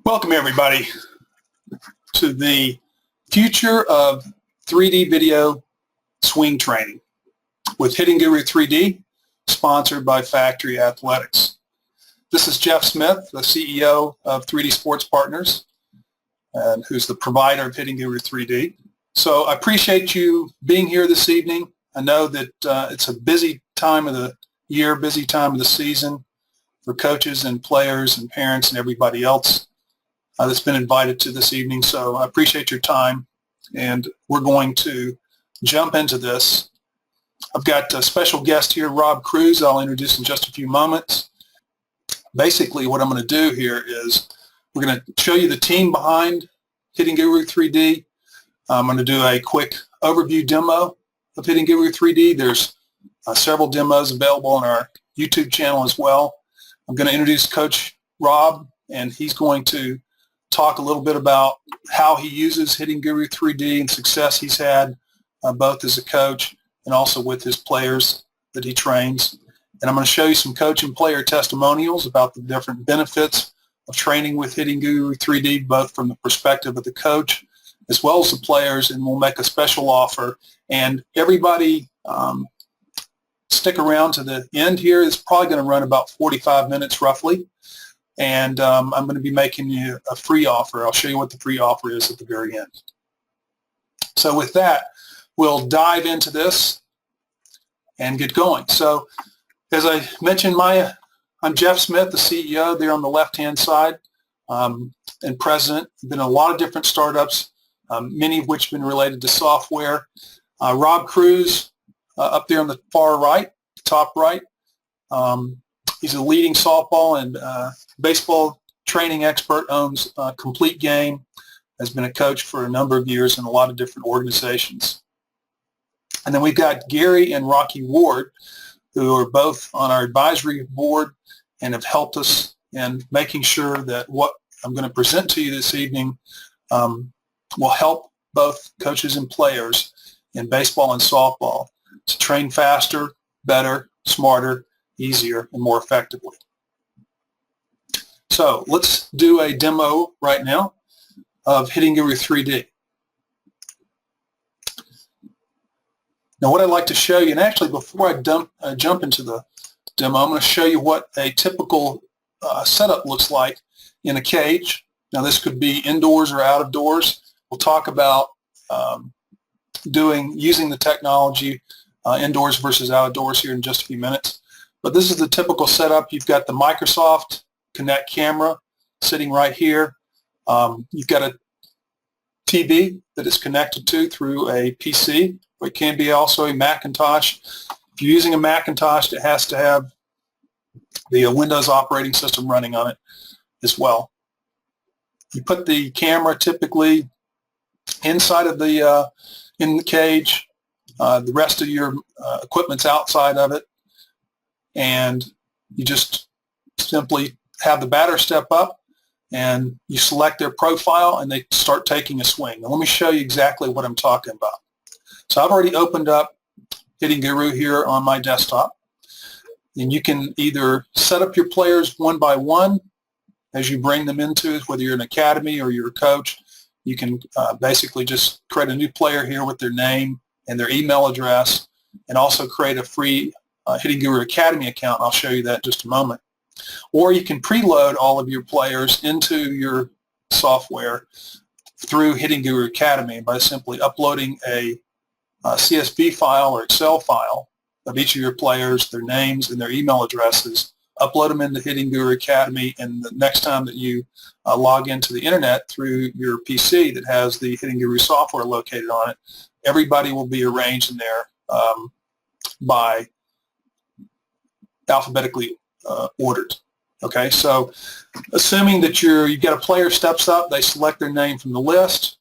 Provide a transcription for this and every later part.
Welcome everybody to the future of 3D video swing training with Hittinguru 3D, sponsored by Facotry Athletics. This is Jeff Smith, the CEO of 3D Sports Partners, and who's the provider of Hittinguru 3D. So I appreciate you being here this evening. I know that it's a busy time of the year, busy time of the season for coaches and players and parents and everybody else that's been invited to this evening. So I appreciate your time, and we're going to jump into this. I've got a special guest here, Rob Cruz. I'll introduce in just a few moments. Basically, what I'm going to do here is we're going to show you the team behind Hittinguru 3D. I'm going to do a quick overview demo of Hittinguru 3D. There's several demos available on our YouTube channel as well. I'm going to introduce Coach Rob, and he's going to talk a little bit about how he uses Hittinguru 3D and success he's had both as a coach and also with his players that he trains. And I'm going to show you some coach and player testimonials about the different benefits of training with Hittinguru 3D, both from the perspective of the coach as well as the players, and we'll make a special offer. And everybody stick around to the end here. It's probably going to run about 45 minutes roughly. And I'm going to be making you a free offer. I'll show you what the free offer is at the very end. So with that, we'll dive into this and get going. So as I mentioned, I'm Jeff Smith, the CEO there on the left-hand side, and president. I've been in a lot of different startups, many of which have been related to software. Rob Cruz, up there on the far right, top right. He's a leading softball and baseball training expert, owns Complete Game, has been a coach for a number of years in a lot of different organizations. And then we've got Gary and Rocky Ward, who are both on our advisory board and have helped us in making sure that what I'm going to present to you this evening will help both coaches and players in baseball and softball to train faster, better, smarter, easier, and more effectively. So let's do a demo right now of Hittinguru 3D. Now what I'd like to show you, and actually before I jump into the demo, I'm going to show you what a typical setup looks like in a cage. Now this could be indoors or out of doors. We'll talk about using the technology indoors versus outdoors here in just a few minutes. But this is the typical setup. You've got the Microsoft Connect camera sitting right here. You've got a TV that is connected to through a PC, or it can be also a Macintosh. If you're using a Macintosh, it has to have the Windows operating system running on it as well. You put the camera typically inside of in the cage. The rest of your equipment's outside of it. And you just simply have the batter step up and you select their profile and they start taking a swing. Now let me show you exactly what I'm talking about. So I've already opened up Hittinguru here on my desktop, and you can either set up your players one by one as you bring them into it, whether you're an academy or you're a coach. You can basically just create a new player here with their name and their email address, and also create a free Hittinguru Academy account. I'll show you that in just a moment. Or you can preload all of your players into your software through Hittinguru Academy by simply uploading a CSV file or Excel file of each of your players, their names and their email addresses, upload them into Hittinguru Academy, and the next time that you log into the internet through your PC that has the Hittinguru software located on it, everybody will be arranged in there by alphabetically ordered. Okay, so assuming that you've got a player steps up, they select their name from the list,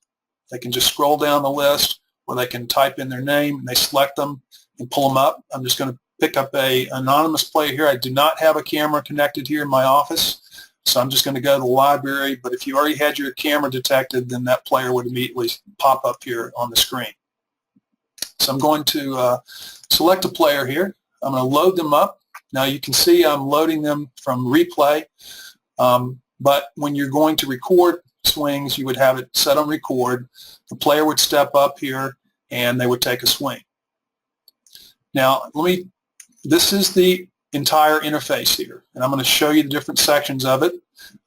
they can just scroll down the list, or they can type in their name and they select them and pull them up. I'm just going to pick up an anonymous player here. I do not have a camera connected here in my office, so I'm just going to go to the library, but if you already had your camera detected, then that player would immediately pop up here on the screen. So I'm going to select a player here. I'm going to load them up. Now you can see I'm loading them from replay. but when you're going to record swings, you would have it set on record. The player would step up here and they would take a swing. Now, this is the entire interface here, and I'm going to show you the different sections of it.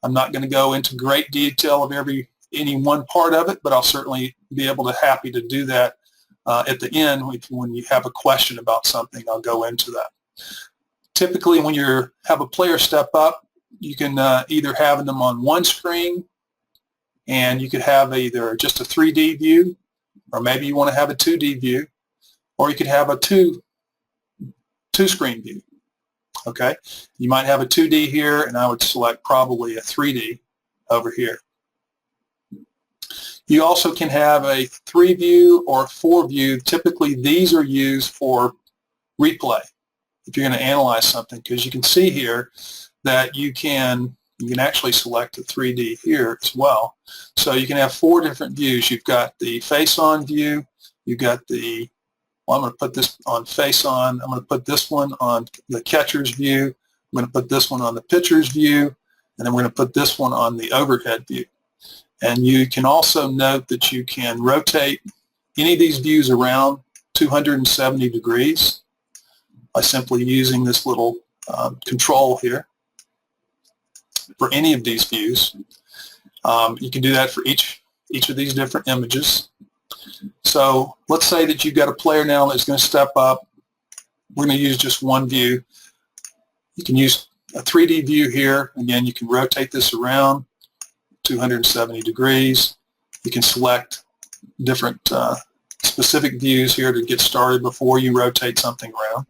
I'm not going to go into great detail of any one part of it, but I'll certainly be happy to do that at the end. When you have a question about something, I'll go into that. Typically, when you have a player step up, you can either have them on one screen, and you could have either just a 3D view, or maybe you want to have a 2D view, or you could have a two-screen view. Okay, you might have a 2D here, and I would select probably a 3D over here. You also can have a 3-view or a 4-view. Typically, these are used for replay if you're going to analyze something, because you can see here that you can actually select a 3D here as well. So you can have 4 different views. You've got the face-on view. You've got I'm going to put this on face-on. I'm going to put this one on the catcher's view. I'm going to put this one on the pitcher's view, and then we're going to put this one on the overhead view. And you can also note that you can rotate any of these views around 270 degrees by simply using this little control here for any of these views. You can do that for each of these different images. So let's say that you've got a player now that's going to step up. We're going to use just one view. You can use a 3D view here. Again, you can rotate this around 270 degrees. You can select different specific views here to get started before you rotate something around.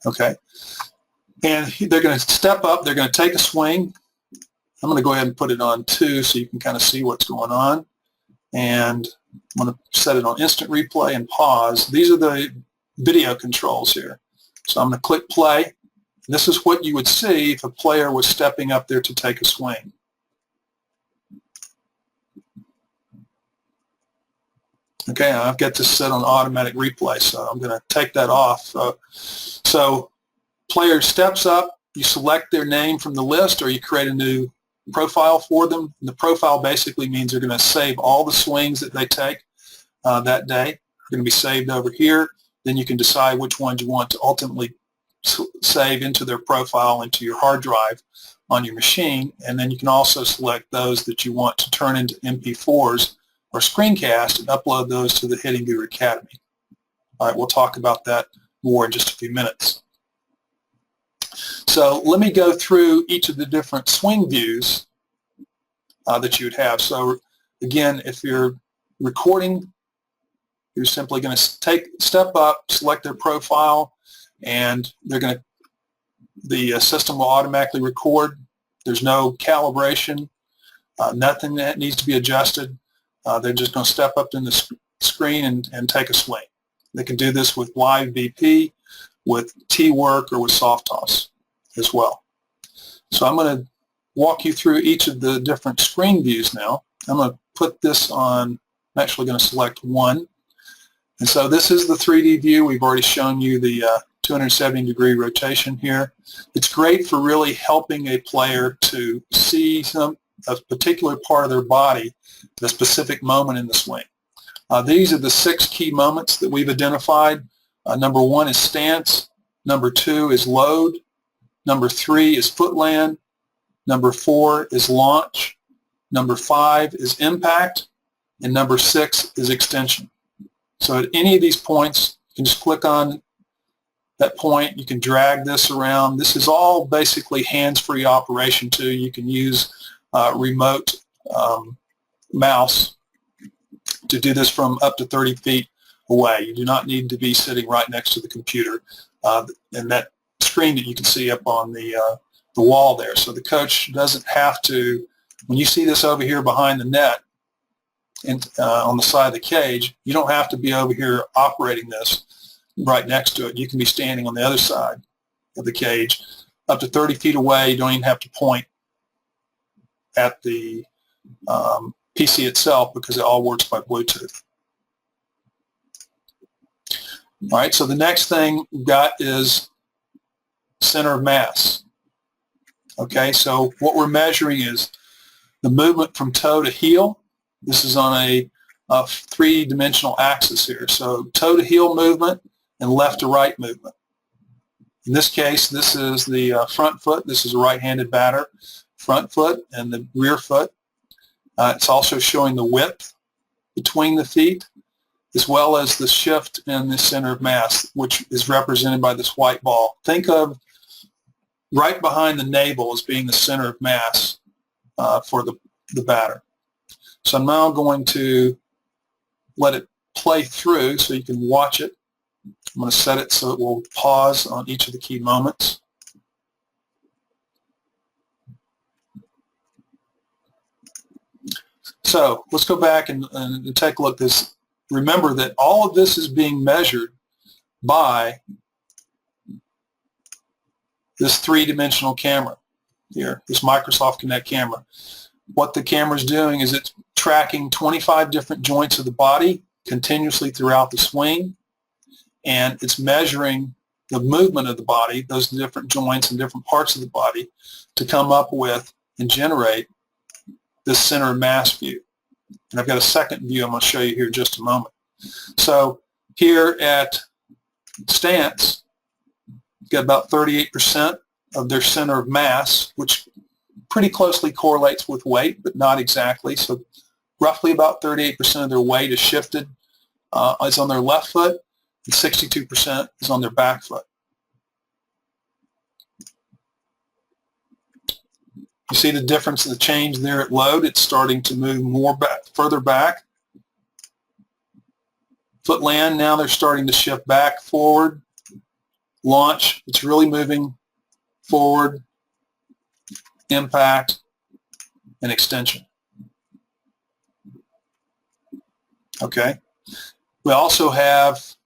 Okay. And they're going to step up. They're going to take a swing. I'm going to go ahead and put it on 2 so you can kind of see what's going on. And I'm going to set it on instant replay and pause. These are the video controls here. So I'm going to click play. This is what you would see if a player was stepping up there to take a swing. Okay, I've got this set on automatic replay, so I'm going to take that off. So player steps up, you select their name from the list, or you create a new profile for them. And the profile basically means they're going to save all the swings that they take that day. They're going to be saved over here. Then you can decide which ones you want to ultimately save into their profile, into your hard drive on your machine. And then you can also select those that you want to turn into MP4s or screencast and upload those to the Hittinguru Academy. All right, we'll talk about that more in just a few minutes. So let me go through each of the different swing views that you would have. So again, if you're recording, you're simply going to step up, select their profile, and the system will automatically record. There's no calibration, nothing that needs to be adjusted. They're just going to step up in the screen and take a swing. They can do this with live BP, with T-work, or with soft toss as well. So I'm going to walk you through each of the different screen views now. I'm going to put this on, I'm actually going to select one. And so this is the 3D view. We've already shown you the 270-degree rotation here. It's great for really helping a player to see a particular part of their body at a specific moment in the swing. These are the 6 key moments that we've identified. Number 1 is stance. Number 2 is load. Number 3 is footland. Number 4 is launch. Number 5 is impact. And number 6 is extension. So at any of these points, you can just click on that point. You can drag this around. This is all basically hands-free operation too. You can use remote mouse to do this from up to 30 feet away. You do not need to be sitting right next to the computer and that screen that you can see up on the wall there. So the coach doesn't have to, when you see this over here behind the net and on the side of the cage, you don't have to be over here operating this right next to it. You can be standing on the other side of the cage up to 30 feet away. You don't even have to point at the PC itself because it all works by Bluetooth. All right, so the next thing we've got is center of mass. Okay, so what we're measuring is the movement from toe to heel. This is on a three-dimensional axis here. So toe to heel movement and left to right movement. In this case, this is the front foot. This is a right-handed batter. Front foot and the rear foot. It's also showing the width between the feet, as well as the shift in the center of mass, which is represented by this white ball. Think of right behind the navel as being the center of mass for the batter. So I'm now going to let it play through so you can watch it. I'm going to set it so it will pause on each of the key moments. So let's go back and take a look at this. Remember that all of this is being measured by this three-dimensional camera here, this Microsoft Kinect camera. What the camera is doing is it's tracking 25 different joints of the body continuously throughout the swing, and it's measuring the movement of the body, those different joints and different parts of the body, to come up with and generate this center of mass view. And I've got a second view I'm going to show you here in just a moment. So here at stance, you've got about 38% of their center of mass, which pretty closely correlates with weight, but not exactly. So roughly about 38% of their weight is shifted, is on their left foot, and 62% is on their back foot. You see the difference in the change there at load. It's starting to move more back, further back. Foot land, now they're starting to shift back, forward. Launch, it's really moving forward, impact, and extension. Okay. We also have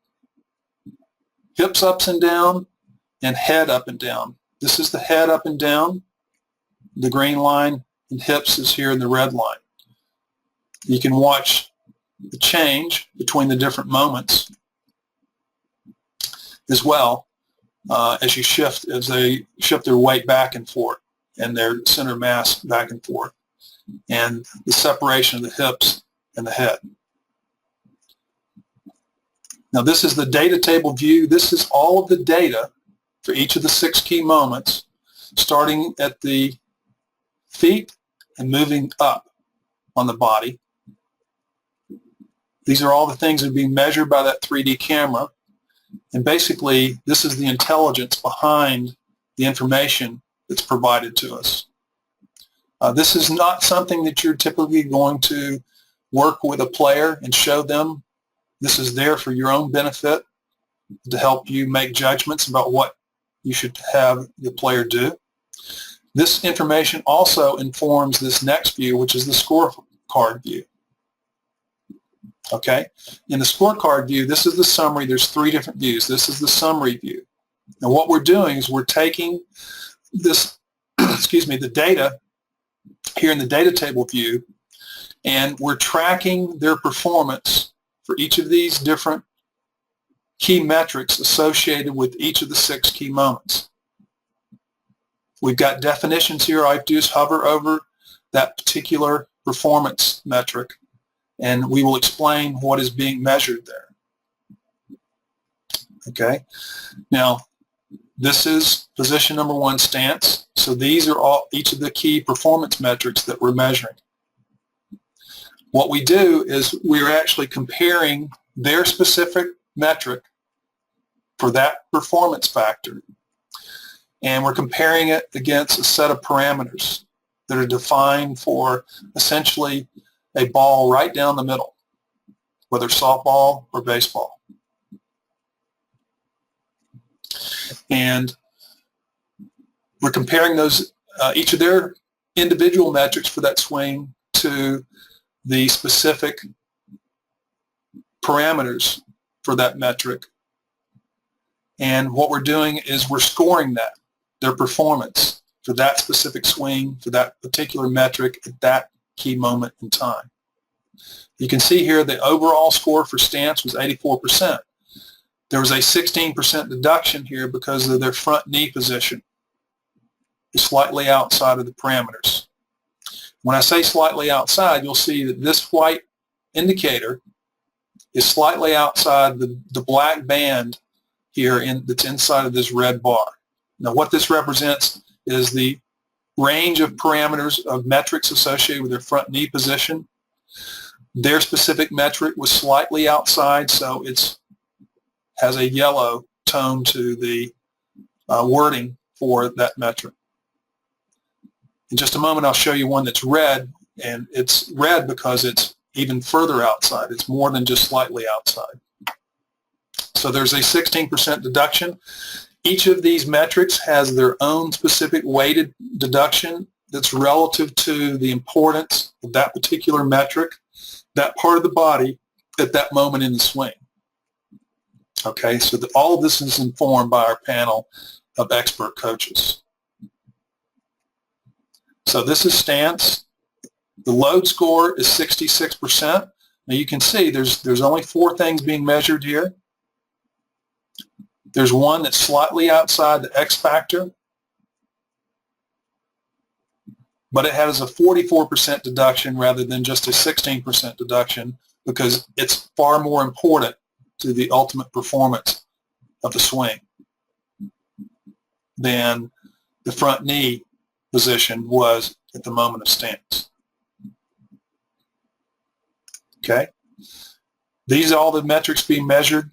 hips up and down and head up and down. This is the head up and down. The green line, and hips is here in the red line. You can watch the change between the different moments as well as they shift their weight back and forth and their center of mass back and forth, and the separation of the hips and the head. Now this is the data table view. This is all of the data for each of the 6 key moments, starting at the feet and moving up on the body. These are all the things that are being measured by that 3D camera. And basically, this is the intelligence behind the information that's provided to us. This is not something that you're typically going to work with a player and show them. This is there for your own benefit to help you make judgments about what you should have the player do. This information also informs this next view, which is the scorecard view. Okay? In the scorecard view, this is the summary. There's 3 different views. This is the summary view. And what we're doing is we're taking this, the data here in the data table view, and we're tracking their performance for each of these different key metrics associated with each of the 6 key moments. We've got definitions here. All I have to do is hover over that particular performance metric, and we will explain what is being measured there. Okay. Now, this is position number 1, stance. So these are each of the key performance metrics that we're measuring. What we do is we're actually comparing their specific metric for that performance factor, and we're comparing it against a set of parameters that are defined for essentially a ball right down the middle, whether softball or baseball. And we're comparing those, each of their individual metrics for that swing to the specific parameters for that metric. And what we're doing is we're scoring that, their performance for that specific swing, for that particular metric at that key moment in time. You can see here the overall score for stance was 84%. There was a 16% deduction here because of their front knee position. is slightly outside of the parameters. When I say slightly outside, you'll see that this white indicator is slightly outside the black band here that's inside of this red bar. Now what this represents is the range of parameters of metrics associated with their front knee position. Their specific metric was slightly outside, so it has a yellow tone to the wording for that metric. In just a moment I'll show you one that's red, and it's red because it's even further outside. It's more than just slightly outside. So there's a 16% deduction. Each of these metrics has their own specific weighted deduction that's relative to the importance of that particular metric, that part of the body at that moment in the swing. Okay, so all of this is informed by our panel of expert coaches. So this is stance. The load score is 66%. Now you can see there's only 4 things being measured here. There's one that's slightly outside the X factor, but it has a 44% deduction rather than just a 16% deduction because it's far more important to the ultimate performance of the swing than the front knee position was at the moment of stance. Okay? These are all the metrics being measured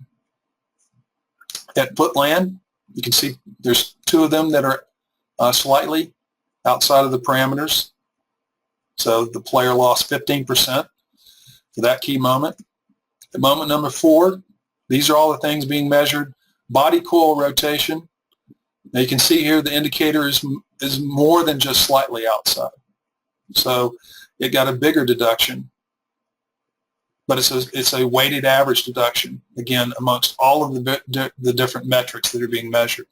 at footland. You can see there's 2 of them that are slightly outside of the parameters. So the player lost 15% for that key moment. At moment number 4, these are all the things being measured. Body coil rotation. Now you can see here the indicator is more than just slightly outside. So it got a bigger deduction, but it's a weighted average deduction, again, amongst all of the different metrics that are being measured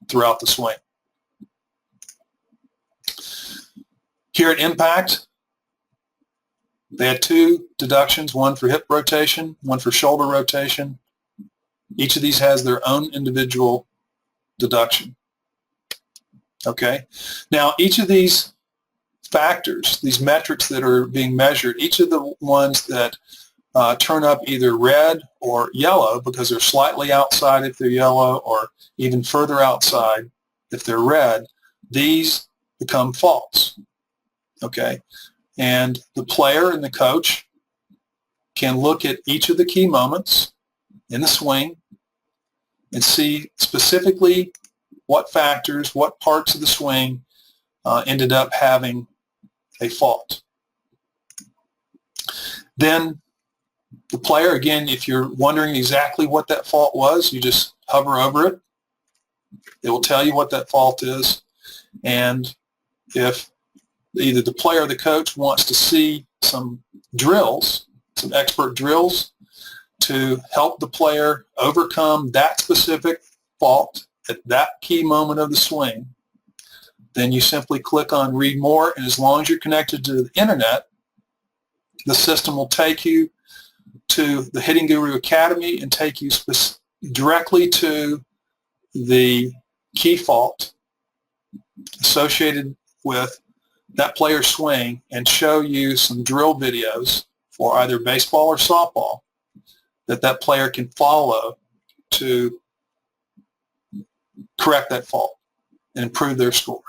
throughout the swing. Here at Impact, they had 2 deductions, one for hip rotation, one for shoulder rotation. Each of these has their own individual deduction. Okay? Now, each of these factors, these metrics that are being measured, each of the ones that turn up either red or yellow because they're slightly outside if they're yellow or even further outside if they're red, these become false. Okay? And the player and the coach can look at each of the key moments in the swing and see specifically what factors, what parts of the swing ended up having a fault. Then the player, again, if you're wondering exactly what that fault was, you just hover over it. It will tell you what that fault is. And if either the player or the coach wants to see some drills, some expert drills to help the player overcome that specific fault at that key moment of the swing, then you simply click on Read More, and as long as you're connected to the internet, the system will take you to the Hittinguru Academy and take you directly to the key fault associated with that player's swing and show you some drill videos for either baseball or softball that player can follow to correct that fault and improve their score.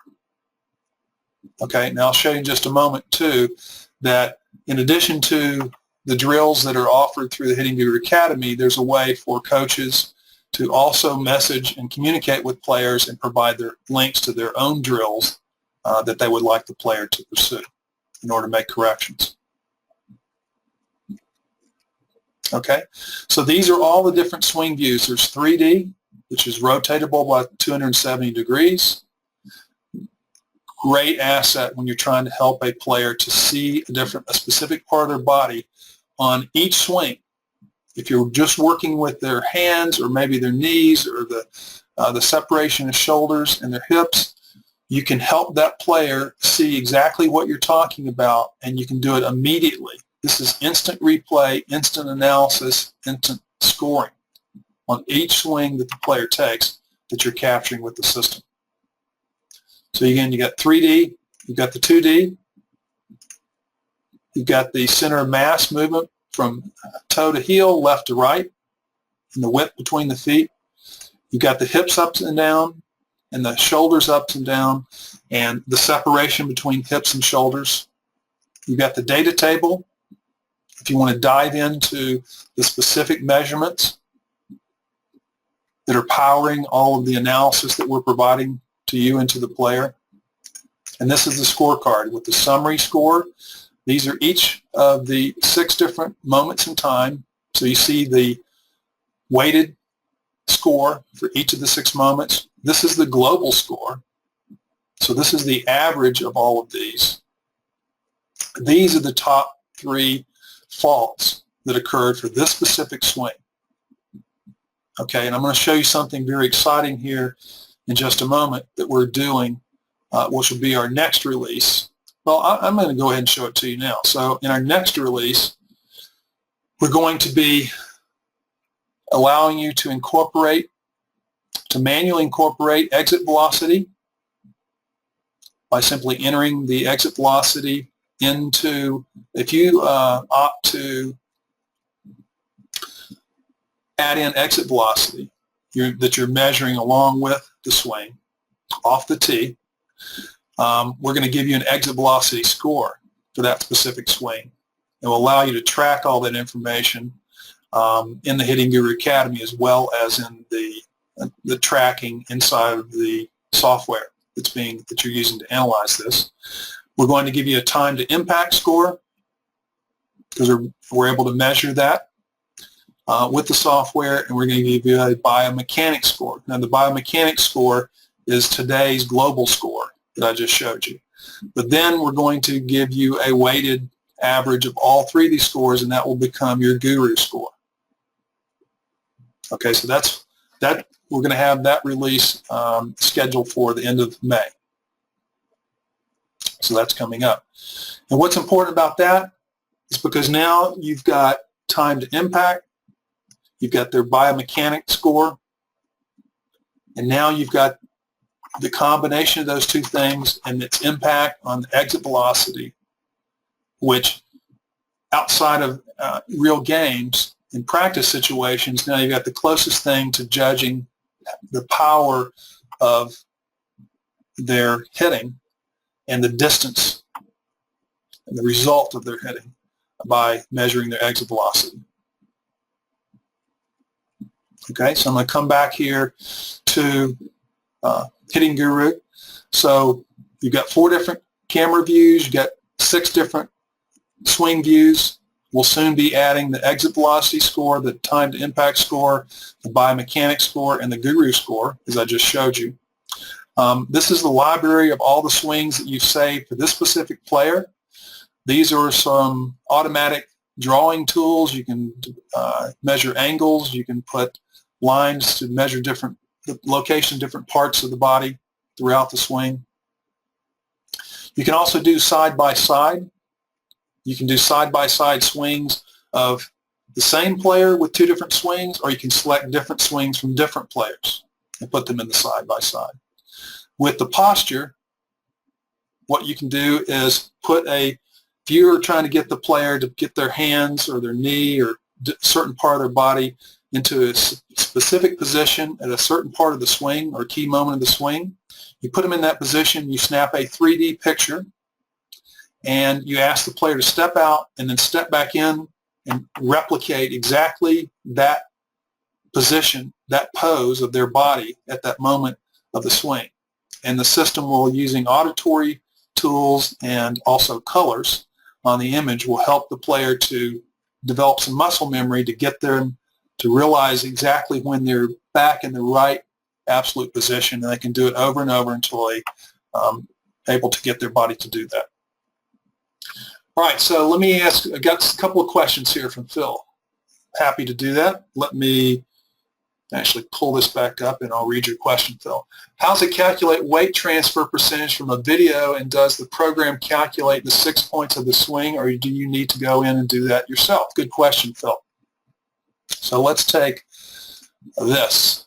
Okay, now I'll show you in just a moment too that in addition to the drills that are offered through the Hittinguru Academy, there's a way for coaches to also message and communicate with players and provide their links to their own drills that they would like the player to pursue in order to make corrections. Okay, so these are all the different swing views. There's 3D, which is rotatable by 270 degrees. Great asset when you're trying to help a player to see a specific part of their body on each swing. If you're just working with their hands or maybe their knees or the separation of shoulders and their hips, you can help that player see exactly what you're talking about, and you can do it immediately. This is instant replay, instant analysis, instant scoring on each swing that the player takes that you're capturing with the system. So again, you got 3D, you've got the 2D, you've got the center of mass movement from toe to heel, left to right, and the width between the feet. You've got the hips up and down, and the shoulders up and down, and the separation between hips and shoulders. You've got the data table, if you want to dive into the specific measurements that are powering all of the analysis that we're providing to you and to the player. And this is the scorecard with the summary score. These are each of the 6 different moments in time. So you see the weighted score for each of the 6 moments. This is the global score. So this is the average of all of these. These are the top 3 faults that occurred for this specific swing. Okay, and I'm going to show you something very exciting here in just a moment that we're doing, which will be our next release. Well, I'm going to go ahead and show it to you now. So in our next release, we're going to be allowing you to manually incorporate exit velocity by simply entering the exit velocity into, if you opt to add in exit velocity that you're measuring along with the swing off the tee, we're going to give you an exit velocity score for that specific swing. It will allow you to track all that information in the Hittinguru Academy, as well as in the tracking inside of the software that you're using to analyze this. We're going to give you a time to impact score, because we're able to measure that with the software, and we're going to give you a biomechanics score. Now, the biomechanics score is today's global score that I just showed you. But then we're going to give you a weighted average of all 3 of these scores, and that will become your guru score. Okay, so we're going to have that release scheduled for the end of May. So that's coming up. And what's important about that is because now you've got time to impact, you've got their biomechanics score, and now you've got the combination of those 2 things and its impact on the exit velocity, which outside of real games, in practice situations, now you've got the closest thing to judging the power of their hitting and the distance and the result of their hitting by measuring their exit velocity. Okay, so I'm going to come back here to Hittinguru. So you've got 4 different camera views, you've got 6 different swing views. We'll soon be adding the exit velocity score, the time to impact score, the biomechanics score, and the guru score, as I just showed you. This is the library of all the swings that you've saved for this specific player. These are some automatic drawing tools. You can measure angles. You can put lines to measure the location, different parts of the body throughout the swing. You can also do side-by-side. You can do side-by-side swings of the same player with 2 different swings, or you can select different swings from different players and put them in the side-by-side. With the posture, what you can do is if you're trying to get the player to get their hands or their knee or a certain part of their body into a specific position at a certain part of the swing or key moment of the swing, you put them in that position, you snap a 3D picture, and you ask the player to step out and then step back in and replicate exactly that position, that pose of their body at that moment of the swing. And the system will, using auditory tools and also colors on the image, will help the player to develop some muscle memory to get them to realize exactly when they're back in the right absolute position, and they can do it over and over until they're able to get their body to do that. All right, so let me ask, I got a couple of questions here from Phil. Happy to do that. Let me actually pull this back up and I'll read your question, Phil. How does it calculate weight transfer percentage from a video, and does the program calculate the 6 points of the swing, or do you need to go in and do that yourself? Good question, Phil. So let's take this.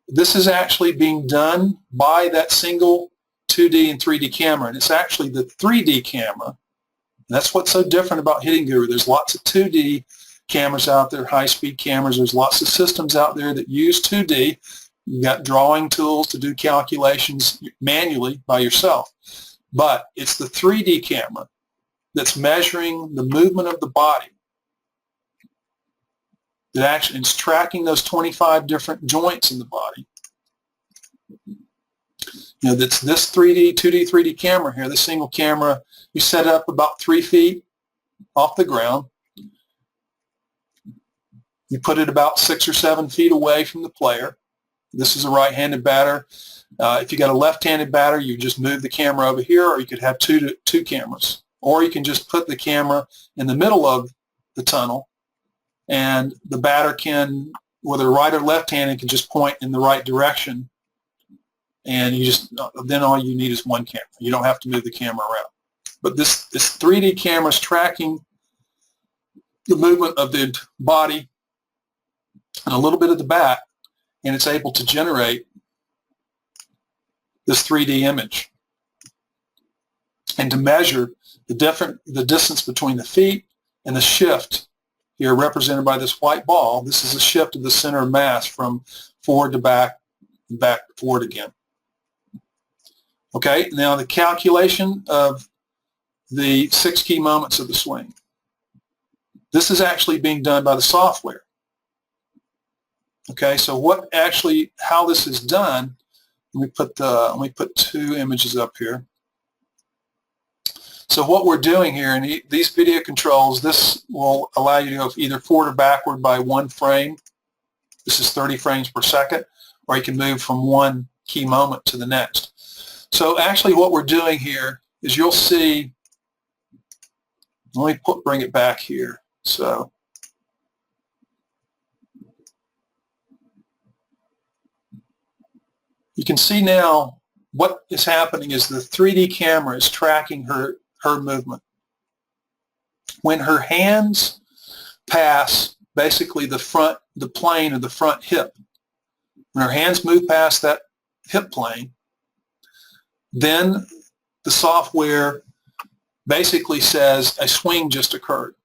This is actually being done by that single 2D and 3D camera, and it's actually the 3D camera. And that's what's so different about Hittinguru. There's lots of 2D cameras out there, high-speed cameras. There's lots of systems out there that use 2D. You've got drawing tools to do calculations manually by yourself. But it's the 3D camera that's measuring the movement of the body, that actually is tracking those 25 different joints in the body. You know, that's this 2D, 3D camera here, this single camera, you set it up about 3 feet off the ground. You put it about 6 or 7 feet away from the player. This is a right-handed batter. If you got a left-handed batter, you just move the camera over here, or you could have two cameras. Or you can just put the camera in the middle of the tunnel, and the batter can, whether right or left-handed, can just point in the right direction. And then all you need is one camera. You don't have to move the camera around. But this 3D camera is tracking the movement of the body and a little bit of the bat, and it's able to generate this 3D image and to measure the distance between the feet and the shift here represented by this white ball. This is a shift of the center of mass from forward to back and back to forward again. Okay, now the calculation of the 6 key moments of the swing. This is actually being done by the software. Okay, so how this is done, let me put 2 images up here. So what we're doing here in these video controls, this will allow you to go either forward or backward by 1 frame. This is 30 frames per second, or you can move from one key moment to the next. So actually what we're doing here is you'll see, let me bring it back here. So you can see now what is happening is the 3D camera is tracking her movement. When her hands pass basically the plane of the front hip, when her hands move past that hip plane, then the software basically says a swing just occurred.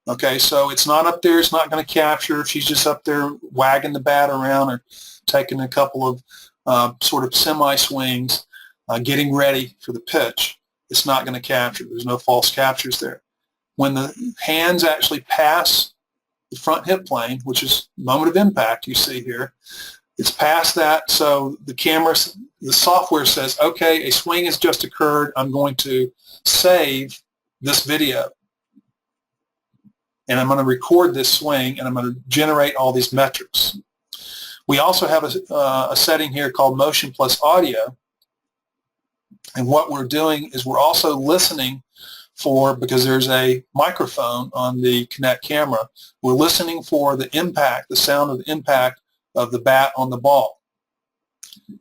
Okay, so it's not up there, it's not going to capture if she's just up there wagging the bat around or taking a couple of sort of semi-swings, getting ready for the pitch. It's not going to capture. There's no false captures there. When the hands actually pass the front hip plane, which is moment of impact you see here, it's past that, so the software says, okay, a swing has just occurred. I'm going to save this video, and I'm going to record this swing, and I'm going to generate all these metrics. We also have a setting here called Motion plus Audio, and what we're doing is we're also listening for, because there's a microphone on the Kinect camera, we're listening for the impact, the sound of the impact of the bat on the ball.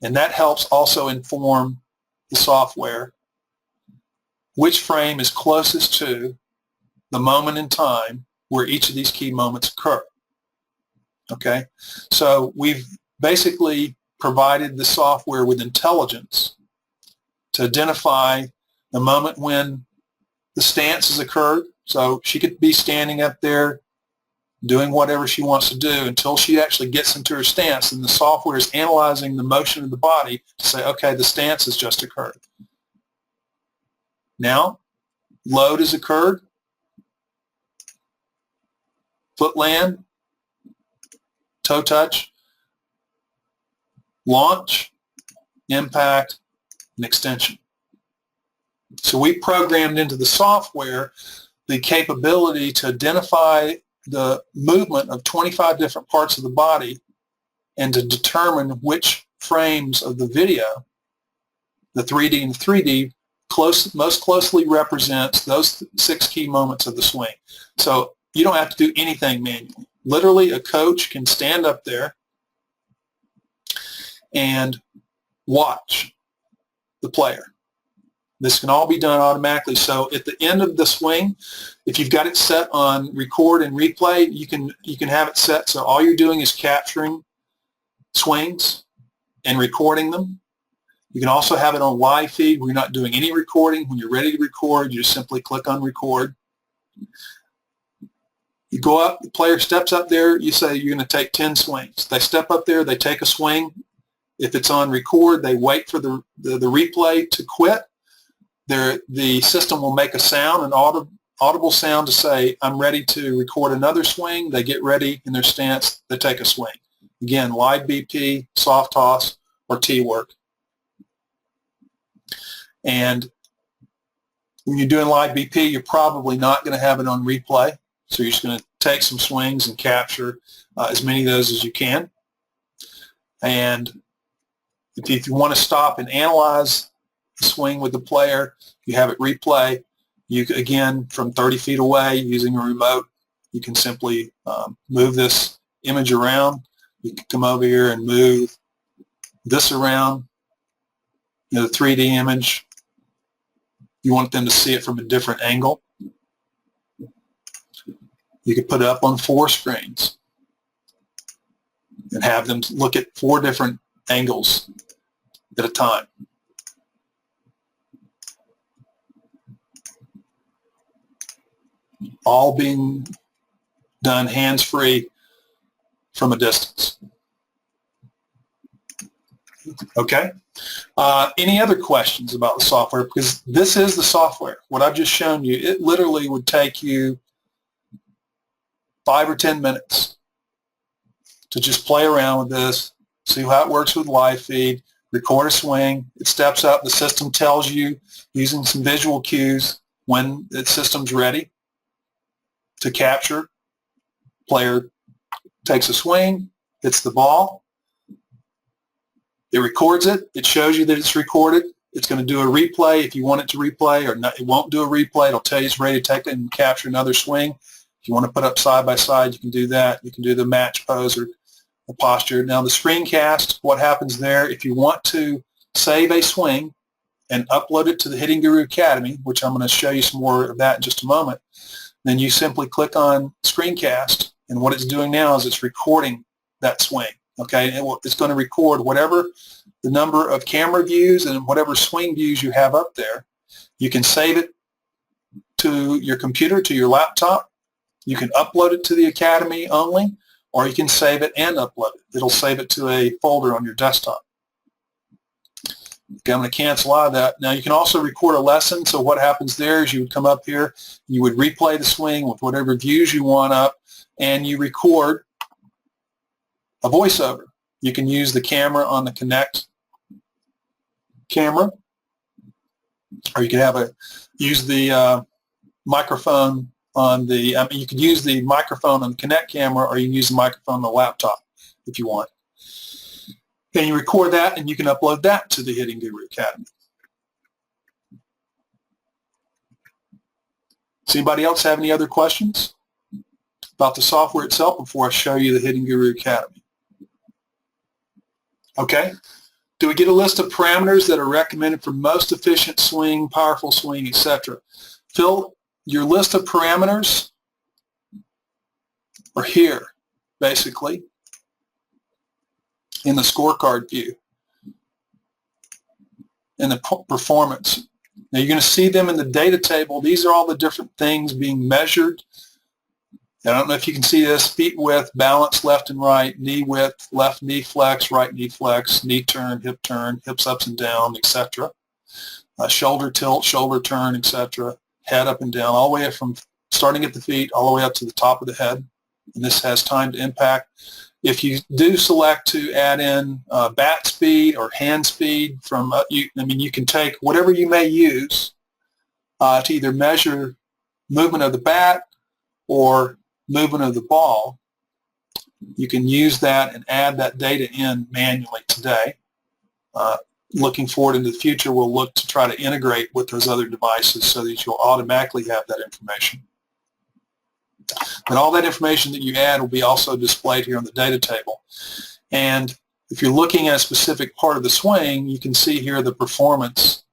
And that helps also inform the software which frame is closest to the moment in time where each of these key moments occur. Okay, so we've basically provided the software with intelligence to identify the moment when the stance has occurred. So she could be standing up there doing whatever she wants to do until she actually gets into her stance, and the software is analyzing the motion of the body to say, okay, the stance has just occurred. Now, load has occurred, foot land, toe touch, launch, impact, and extension. So we programmed into the software the capability to identify the movement of 25 different parts of the body and to determine which frames of the video, the 3D and 3D, most closely represents those 6 key moments of the swing. So you don't have to do anything manually. Literally, a coach can stand up there and watch the player. This can all be done automatically. So at the end of the swing, if you've got it set on record and replay, you can have it set so all you're doing is capturing swings and recording them. You can also have it on live feed where you're not doing any recording. When you're ready to record, you just simply click on record. You go up, the player steps up there, you say you're going to take 10 swings. They step up there, they take a swing. If it's on record, they wait for the replay to quit. The system will make a sound, an audible sound to say, I'm ready to record another swing. They get ready in their stance, they take a swing. Again, live BP, soft toss, or tee work. And when you're doing live BP, you're probably not going to have it on replay. So you're just going to take some swings and capture as many of those as you can. And if you want to stop and analyze the swing with the player, you have it replay. You, again, from 30 feet away using a remote, you can simply move this image around. You can come over here and move this around, the 3D image. You want them to see it from a different angle. You could put it up on 4 screens and have them look at 4 different angles at a time. All being done hands-free from a distance. Okay? Any other questions about the software? Because this is the software. What I've just shown you, it literally would take you 5 or 10 minutes to just play around with this, see how it works with live feed, record a swing. It steps up. The system tells you using some visual cues when the system's ready to capture. Player takes a swing, hits the ball. It records it. It shows you that it's recorded. It's going to do a replay if you want it to replay, or not, it won't do a replay. It'll tell you it's ready to take it and capture another swing. If you want to put up side by side, you can do that. You can do the match pose or the posture. Now the screencast, what happens there, if you want to save a swing and upload it to the Hittinguru Academy, which I'm going to show you some more of that in just a moment, then you simply click on screencast, and what it's doing now is it's recording that swing. Okay, it's going to record whatever the number of camera views and whatever swing views you have up there. You can save it to your computer, to your laptop. You can upload it to the Academy only, or you can save it and upload it. It'll save it to a folder on your desktop. Okay, I'm going to cancel out of that. Now you can also record a lesson. So what happens there is you would come up here, you would replay the swing with whatever views you want up, and you record a voiceover. You can use the camera on the Connect camera, or you can use the microphone on the, you could use the microphone on the Connect camera, or you can use the microphone on the laptop if you want. And you record that, and you can upload that to the Hittinguru Academy. Does anybody else have any other questions about the software itself before I show you the Hittinguru Academy? Okay. Do we get a list of parameters that are recommended for most efficient swing, powerful swing, etc.? Phil, your list of parameters are here, basically, in the scorecard view, in the performance. Now you're going to see them in the data table. These are all the different things being measured. I don't know if you can see this: feet width, balance left and right, knee width, left knee flex, right knee flex, knee turn, hips ups and down, etc. Shoulder tilt, shoulder turn, etc. Head up and down, all the way up from starting at the feet all the way up to the top of the head. And this has time to impact. If you do select to add in bat speed or hand speed from, you can take whatever you may use to either measure movement of the bat or movement of the ball. You can use that and add that data in manually today. Looking forward into the future, we'll look to try to integrate with those other devices so that you'll automatically have that information. But all that information that you add will be also displayed here on the data table. And if you're looking at a specific part of the swing, you can see here the performance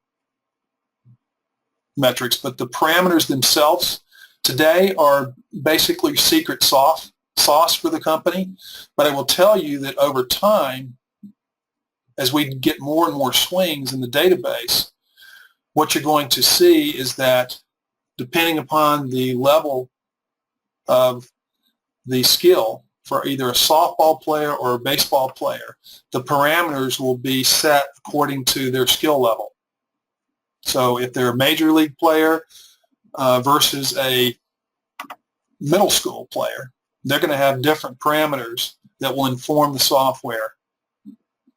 metrics. But the parameters themselves today are basically secret sauce for the company. But I will tell you that over time, as we get more and more swings in the database, what you're going to see is that depending upon the level of the skill for either a softball player or a baseball player, the parameters will be set according to their skill level. So if they're a major league player versus a middle school player, they're going to have different parameters that will inform the software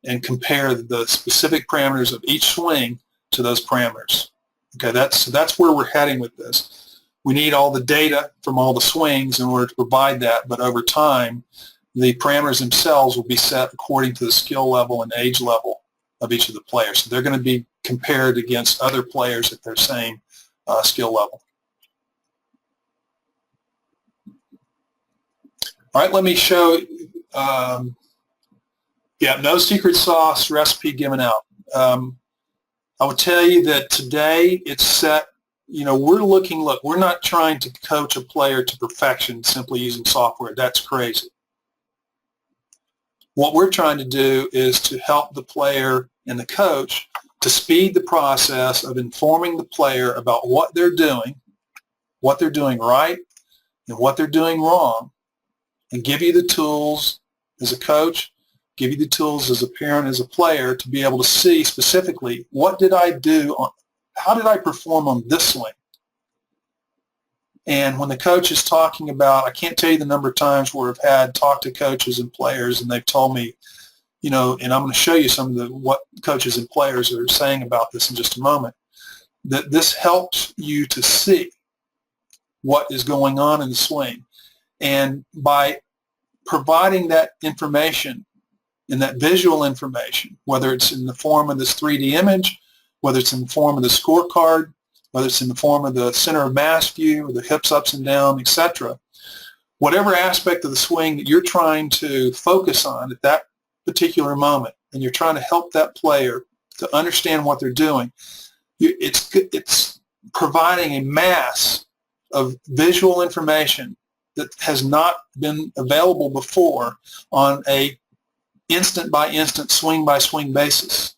and compare the specific parameters of each swing to those parameters. Okay, that's where we're heading with this. We need all the data from all the swings in order to provide that, but over time, the parameters themselves will be set according to the skill level and age level of each of the players. So they're going to be compared against other players at their same skill level. All right, let me show, no secret sauce recipe given out. I would tell you that today it's set, we're not trying to coach a player to perfection simply using software. That's crazy. What we're trying to do is to help the player and the coach to speed the process of informing the player about what they're doing right, and what they're doing wrong, and give you the tools as a coach, give you the tools as a parent, as a player, to be able to see specifically what did I do, how did I perform on this swing. And when the coach is talking about, I can't tell you the number of times where I've talked to coaches and players and they've told me, and I'm going to show you some of what coaches and players are saying about this in just a moment, that this helps you to see what is going on in the swing. And by providing that information and that visual information, whether it's in the form of this 3D image, whether it's in the form of the scorecard, whether it's in the form of the center of mass view, or the hips ups and down, etc., whatever aspect of the swing that you're trying to focus on at that particular moment, and you're trying to help that player to understand what they're doing, it's providing a mass of visual information that has not been available before on a instant-by-instant, swing-by-swing basis.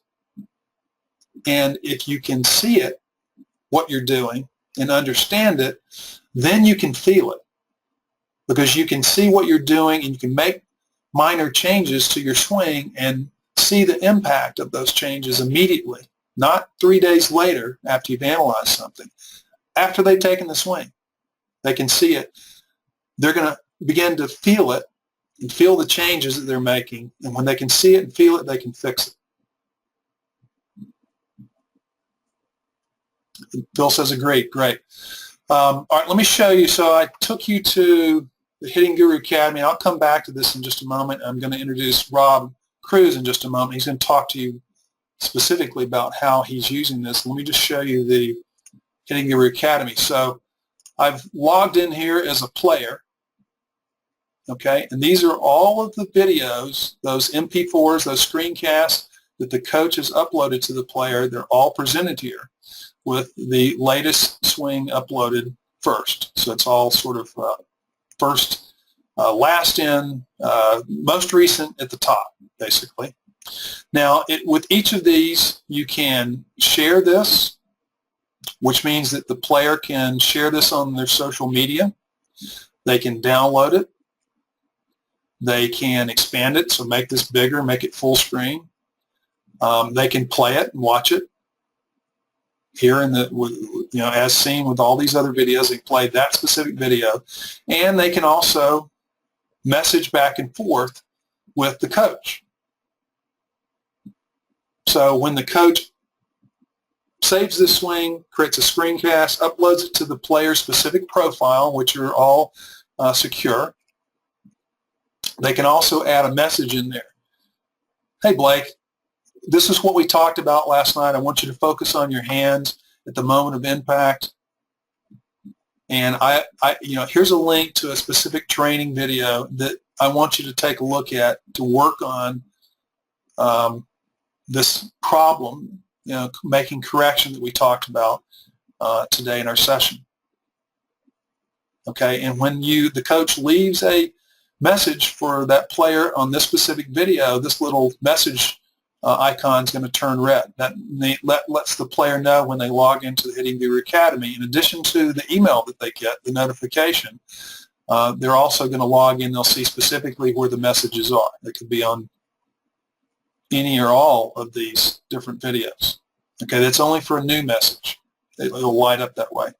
And if you can see it, what you're doing, and understand it, then you can feel it. Because you can see what you're doing and you can make minor changes to your swing and see the impact of those changes immediately, not 3 days later after you've analyzed something. After they've taken the swing, they can see it. They're going to begin to feel it and feel the changes that they're making. And when they can see it and feel it, they can fix it. Bill says agree. Great. All right, let me show you. So I took you to the Hittinguru Academy. I'll come back to this in just a moment. I'm going to introduce Rob Cruz in just a moment. He's going to talk to you specifically about how he's using this. Let me just show you the Hittinguru Academy. So I've logged in here as a player, okay? And these are all of the videos, those MP4s, those screencasts that the coach has uploaded to the player. They're all presented here with the latest swing uploaded first. So it's all sort of first, last in, most recent at the top, basically. Now, with each of these, you can share this, which means that the player can share this on their social media. They can download it. They can expand it, so make this bigger, make it full screen. They can play it and watch it. Here in the, as seen with all these other videos, they play that specific video, and they can also message back and forth with the coach. So when the coach saves this swing, creates a screencast, uploads it to the player's specific profile, which are all secure, they can also add a message in there. Hey, Blake, this is what we talked about last night. I want you to focus on your hands at the moment of impact. And here's a link to a specific training video that I want you to take a look at to work on this problem, making correction that we talked about today in our session. Okay, and when the coach leaves a message for that player on this specific video, this little message icon is going to turn red. That lets the player know when they log into the Hittinguru Academy. In addition to the email that they get, the notification, they're also going to log in. They'll see specifically where the messages are. They could be on any or all of these different videos. Okay, that's only for a new message. It'll light up that way.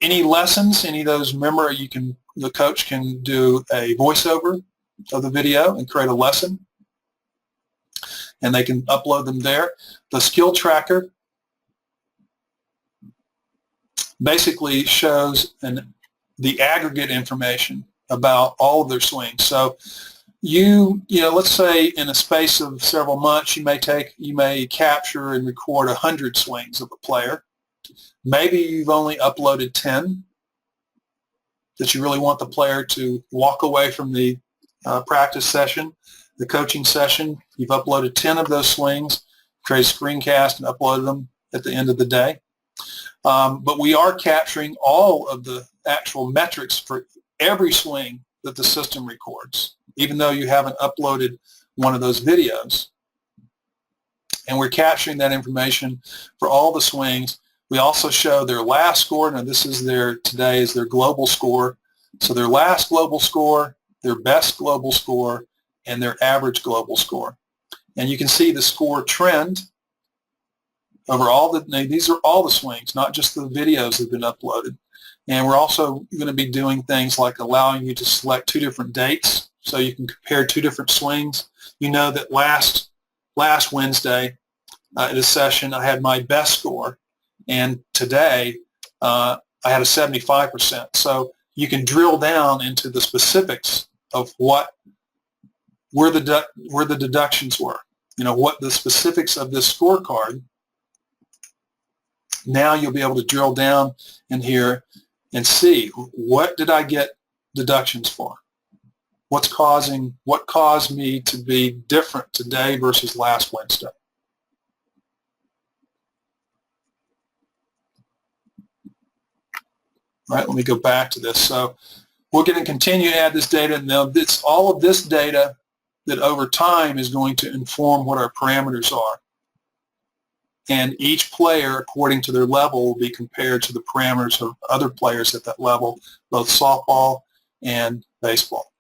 Any lessons, any of those, remember, the coach can do a voiceover of the video and create a lesson, and they can upload them there. The skill tracker basically shows the aggregate information about all of their swings. So let's say in a space of several months, you may capture and record 100 swings of a player. Maybe you've only uploaded 10 that you really want the player to walk away from the practice session, the coaching session. You've uploaded 10 of those swings, create a screencast and uploaded them at the end of the day. But we are capturing all of the actual metrics for every swing that the system records, even though you haven't uploaded one of those videos. And we're capturing that information for all the swings. We also show their last score. Now today is their global score. So their last global score, their best global score, and their average global score. And you can see the score trend over these are all the swings, not just the videos that have been uploaded. And we're also going to be doing things like allowing you to select 2 different dates so you can compare 2 different swings. You know that last Wednesday at a session I had my best score, and today I had a 75%. So you can drill down into the specifics of where the deductions were. What the specifics of this scorecard. Now you'll be able to drill down in here and see, what did I get deductions for? What caused me to be different today versus last Wednesday? All right, let me go back to this. So we're going to continue to add this data. Now, it's all of this data that over time is going to inform what our parameters are. And each player, according to their level, will be compared to the parameters of other players at that level, both softball and baseball.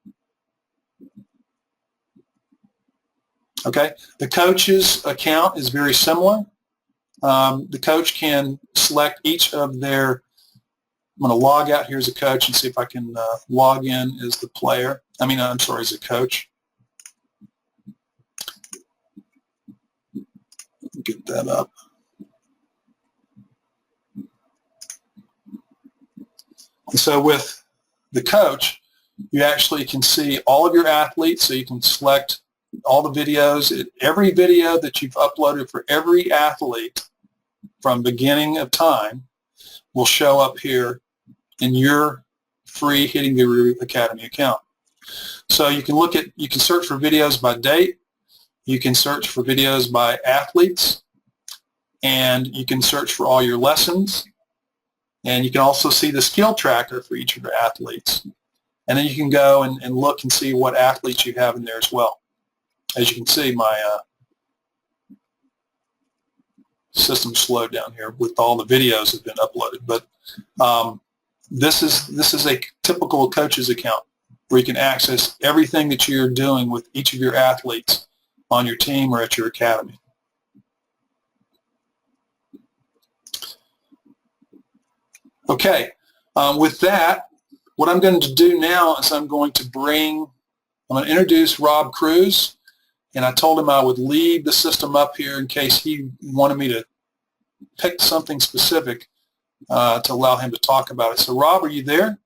Okay, the coach's account is very similar. The coach can select each of their, I'm going to log out here as a coach and see if I can log in as the player. As a coach. Get that up. And so with the coach, you actually can see all of your athletes, so you can select all the videos. Every video that you've uploaded for every athlete from beginning of time will show up here in your free Hittinguru Academy account. So you can search for videos by date, you can search for videos by athletes, and you can search for all your lessons, and you can also see the skill tracker for each of your athletes. And then you can go and look and see what athletes you have in there as well. As you can see, my system slowed down here with all the videos that have been uploaded. But this is a typical coach's account where you can access everything that you're doing with each of your athletes on your team or at your academy. Okay, with that, what I'm going to do now is I'm going to introduce Rob Cruz, and I told him I would leave the system up here in case he wanted me to pick something specific to allow him to talk about it. So Rob, are you there?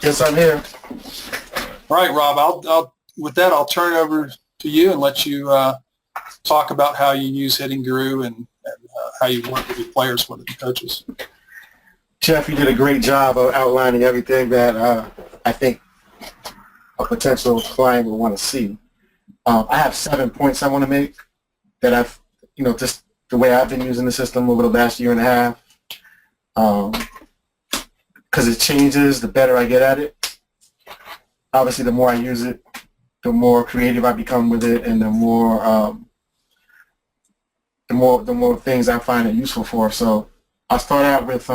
Yes, I'm here. All right, Rob, with that, I'll turn it over to you and let you talk about how you use Hittinguru and how you work with your players, with the coaches. Jeff, you did a great job of outlining everything that I think a potential client would want to see. I have 7 points I want to make that I've, just the way I've been using the system over the last year and a half. Because it changes, the better I get at it. Obviously, the more I use it, the more creative I become with it, and the more the more things I find it useful for. So I'll start out with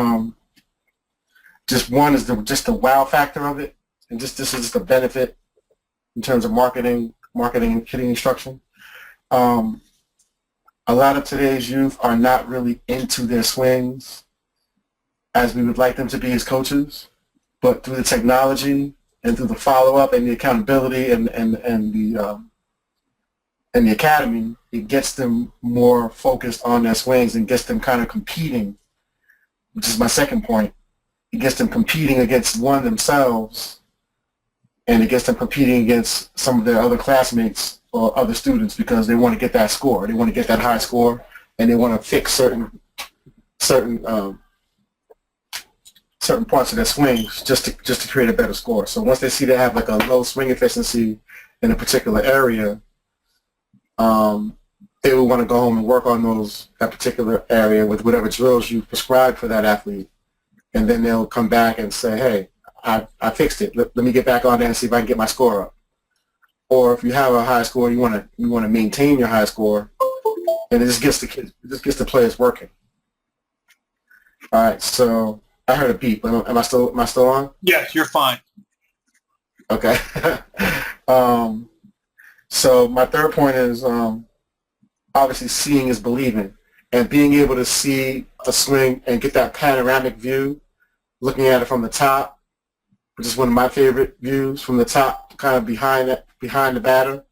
just one is just the wow factor of it, and just this is the benefit in terms of marketing and hitting instruction. A lot of today's youth are not really into their swings as we would like them to be as coaches, but through the technology and through the follow-up and the accountability and the academy, it gets them more focused on their swings and gets them kind of competing, which is my second point. It gets them competing against one themselves, and it gets them competing against some of their other classmates or other students because they want to get that score. They want to get that high score, and they want to fix certain parts of their swings just to create a better score. So once they see they have like a low swing efficiency in a particular area, they will want to go home and work on that particular area with whatever drills you prescribe for that athlete, and then they'll come back and say, hey, I fixed it. Let me get back on there and see if I can get my score up. Or if you have a high score, you want to maintain your high score, and it just gets the players working. All right, so I heard a beep. Am I still on? Yeah, you're fine. Okay. So my third point is obviously seeing is believing, and being able to see a swing and get that panoramic view, looking at it from the top, which is one of my favorite views, from the top, kind of behind the batter.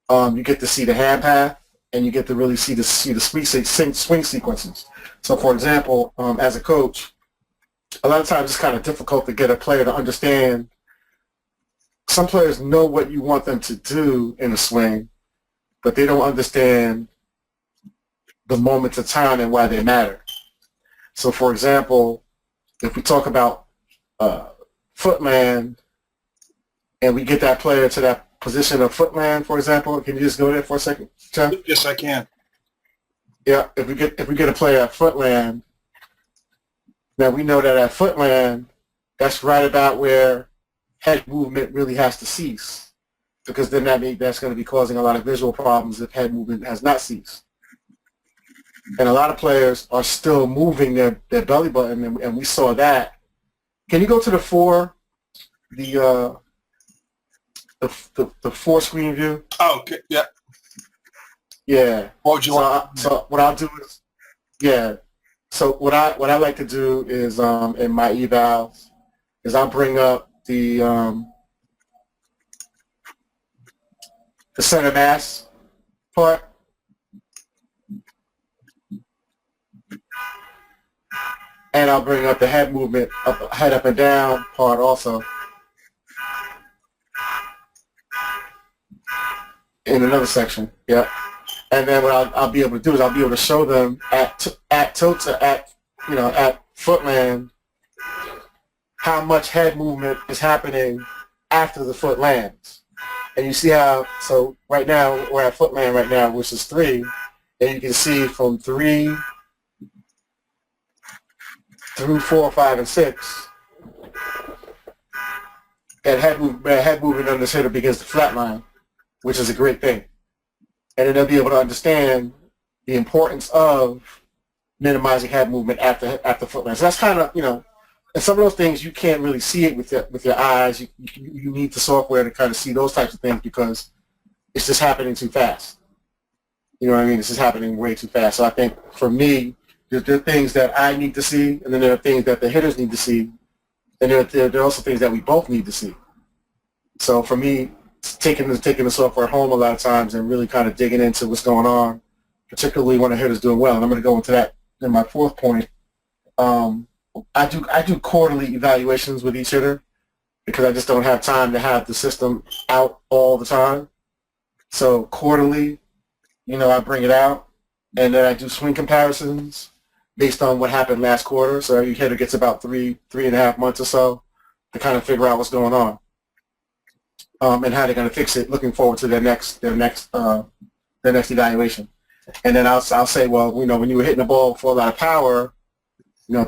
You get to see the hand path, and you get to really see the swing sequences. So, for example, as a coach, a lot of times it's kind of difficult to get a player to understand. Some players know what you want them to do in a swing, but they don't understand the moments of time and why they matter. So, for example, if we talk about footland, and we get that player to that position of footland, for example, can you just go there for a second, Jeff? Yes, I can. Yeah, if we get a player at footland, now we know that at footland, that's right about where head movement really has to cease, because then that's going to be causing a lot of visual problems if head movement has not ceased. And a lot of players are still moving their belly button, and we saw that. Can you go to the four screen view? Oh, okay. Yeah. Yeah. What would you want? So what I'll do is, yeah. So what I like to do is in my evals is I'll bring up the center mass part. And I'll bring up the head movement, head up and down part also. In another section, yeah. And then what I'll be able to do is I'll be able to show them at tilts, at footland, how much head movement is happening after the foot lands. And you see how, so right now, we're at footland right now, which is 3, and you can see from 3 through 4, 5, and 6, and head movement on this hitter begins to flatline, which is a great thing. And then they'll be able to understand the importance of minimizing head movement after footland. So that's kind of, and some of those things you can't really see it with your eyes. You need the software to kind of see those types of things because it's just happening too fast. You know what I mean? It's just happening way too fast. So I think for me, there are things that I need to see, and then there are things that the hitters need to see, and there are also things that we both need to see. So for me, taking the software home a lot of times and really kind of digging into what's going on, particularly when a hitter's doing well. And I'm going to go into that in my fourth point. I do quarterly evaluations with each hitter because I just don't have time to have the system out all the time. So quarterly, I bring it out, and then I do swing comparisons based on what happened last quarter. So every hitter gets about 3.5 months or so to kind of figure out what's going on. And how they're going to fix it, looking forward to their next evaluation. And then I'll say, well, when you were hitting the ball for a lot of power,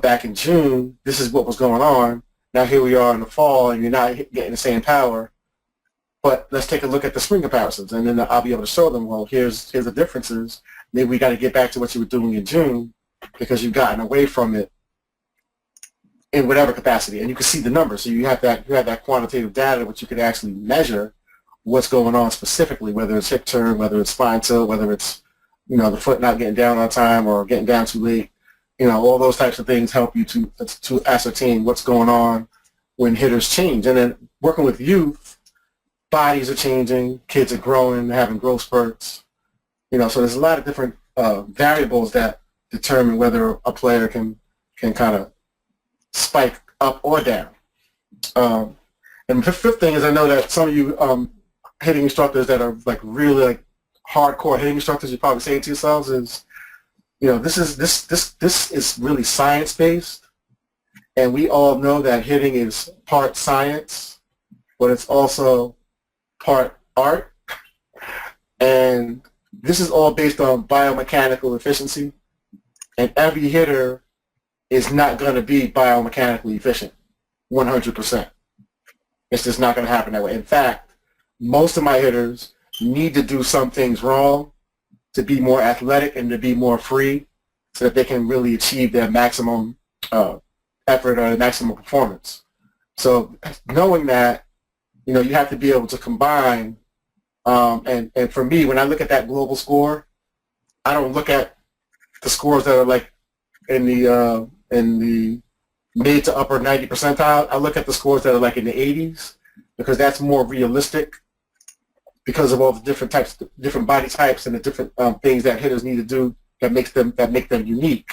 back in June, this is what was going on. Now here we are in the fall, and you're not getting the same power. But let's take a look at the swing comparisons, and then I'll be able to show them, well, here's the differences, maybe we got to get back to what you were doing in June because you've gotten away from it in whatever capacity. And you can see the numbers. So you have that quantitative data which you can actually measure what's going on specifically, whether it's hip turn, whether it's spine tilt, whether it's, the foot not getting down on time or getting down too late. All those types of things help you to ascertain what's going on when hitters change. And then working with youth, bodies are changing, kids are growing, they're having growth spurts. So there's a lot of different variables that determine whether a player can kind of spike up or down. And the fifth thing is, I know that some of you hitting instructors that are like really like hardcore hitting instructors, you're probably saying to yourselves is, this is really science-based, and we all know that hitting is part science, but it's also part art, and this is all based on biomechanical efficiency, and every hitter is not going to be biomechanically efficient 100%. It's just not going to happen that way. In fact, most of my hitters need to do some things wrong to be more athletic and to be more free so that they can really achieve their maximum effort or maximum performance. So knowing that, you have to be able to combine, and for me, when I look at that global score, I don't look at the scores that are like in the mid to upper 90 percentile. I look at the scores that are like in the 80s because that's more realistic, because of all the different body types and the different things that hitters need to do that make them unique.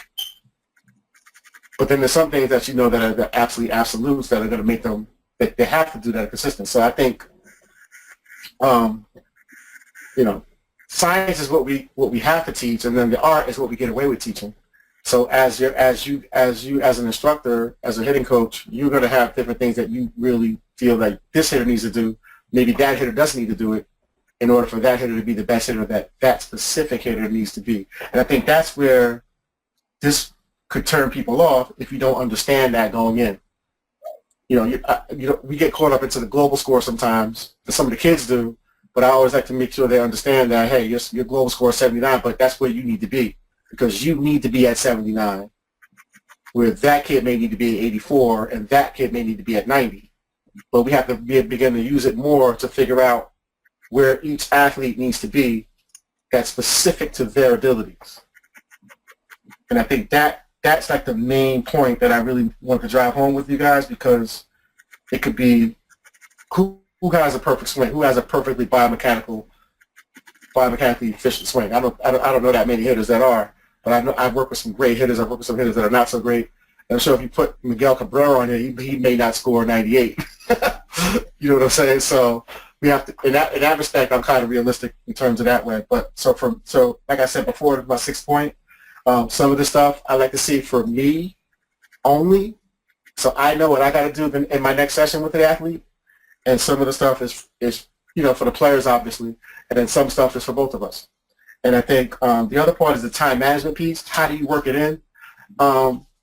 But then there's some things that that are the absolutes that are going to make them, that they have to do that consistent. So I think, science is what we have to teach, and then the art is what we get away with teaching. So as an instructor, as a hitting coach, you're going to have different things that you really feel like this hitter needs to do. Maybe that hitter doesn't need to do it in order for that hitter to be the best hitter that specific hitter needs to be. And I think that's where this could turn people off if you don't understand that going in. We get caught up into the global score sometimes, and some of the kids do, but I always like to make sure they understand that, hey, your global score is 79, but that's where you need to be, because you need to be at 79, where that kid may need to be at 84, and that kid may need to be at 90. But we have to begin to use it more to figure out where each athlete needs to be that's specific to their abilities. And I think that's like the main point that I really want to drive home with you guys, because it could be who has a perfect swing, who has a perfectly biomechanically efficient swing. I don't know that many hitters that are, but I know I've worked with some great hitters. I've worked with some hitters that are not so great. And I'm sure if you put Miguel Cabrera on here, he may not score 98. You know what I'm saying? So we have to, in that respect, I'm kind of realistic in terms of that way. But so like I said before, my 6th point, some of the stuff I like to see for me only, so I know what I got to do in my next session with the athlete, and some of the stuff is for the players, obviously, and then some stuff is for both of us. And I think the other part is the time management piece. How do you work it in?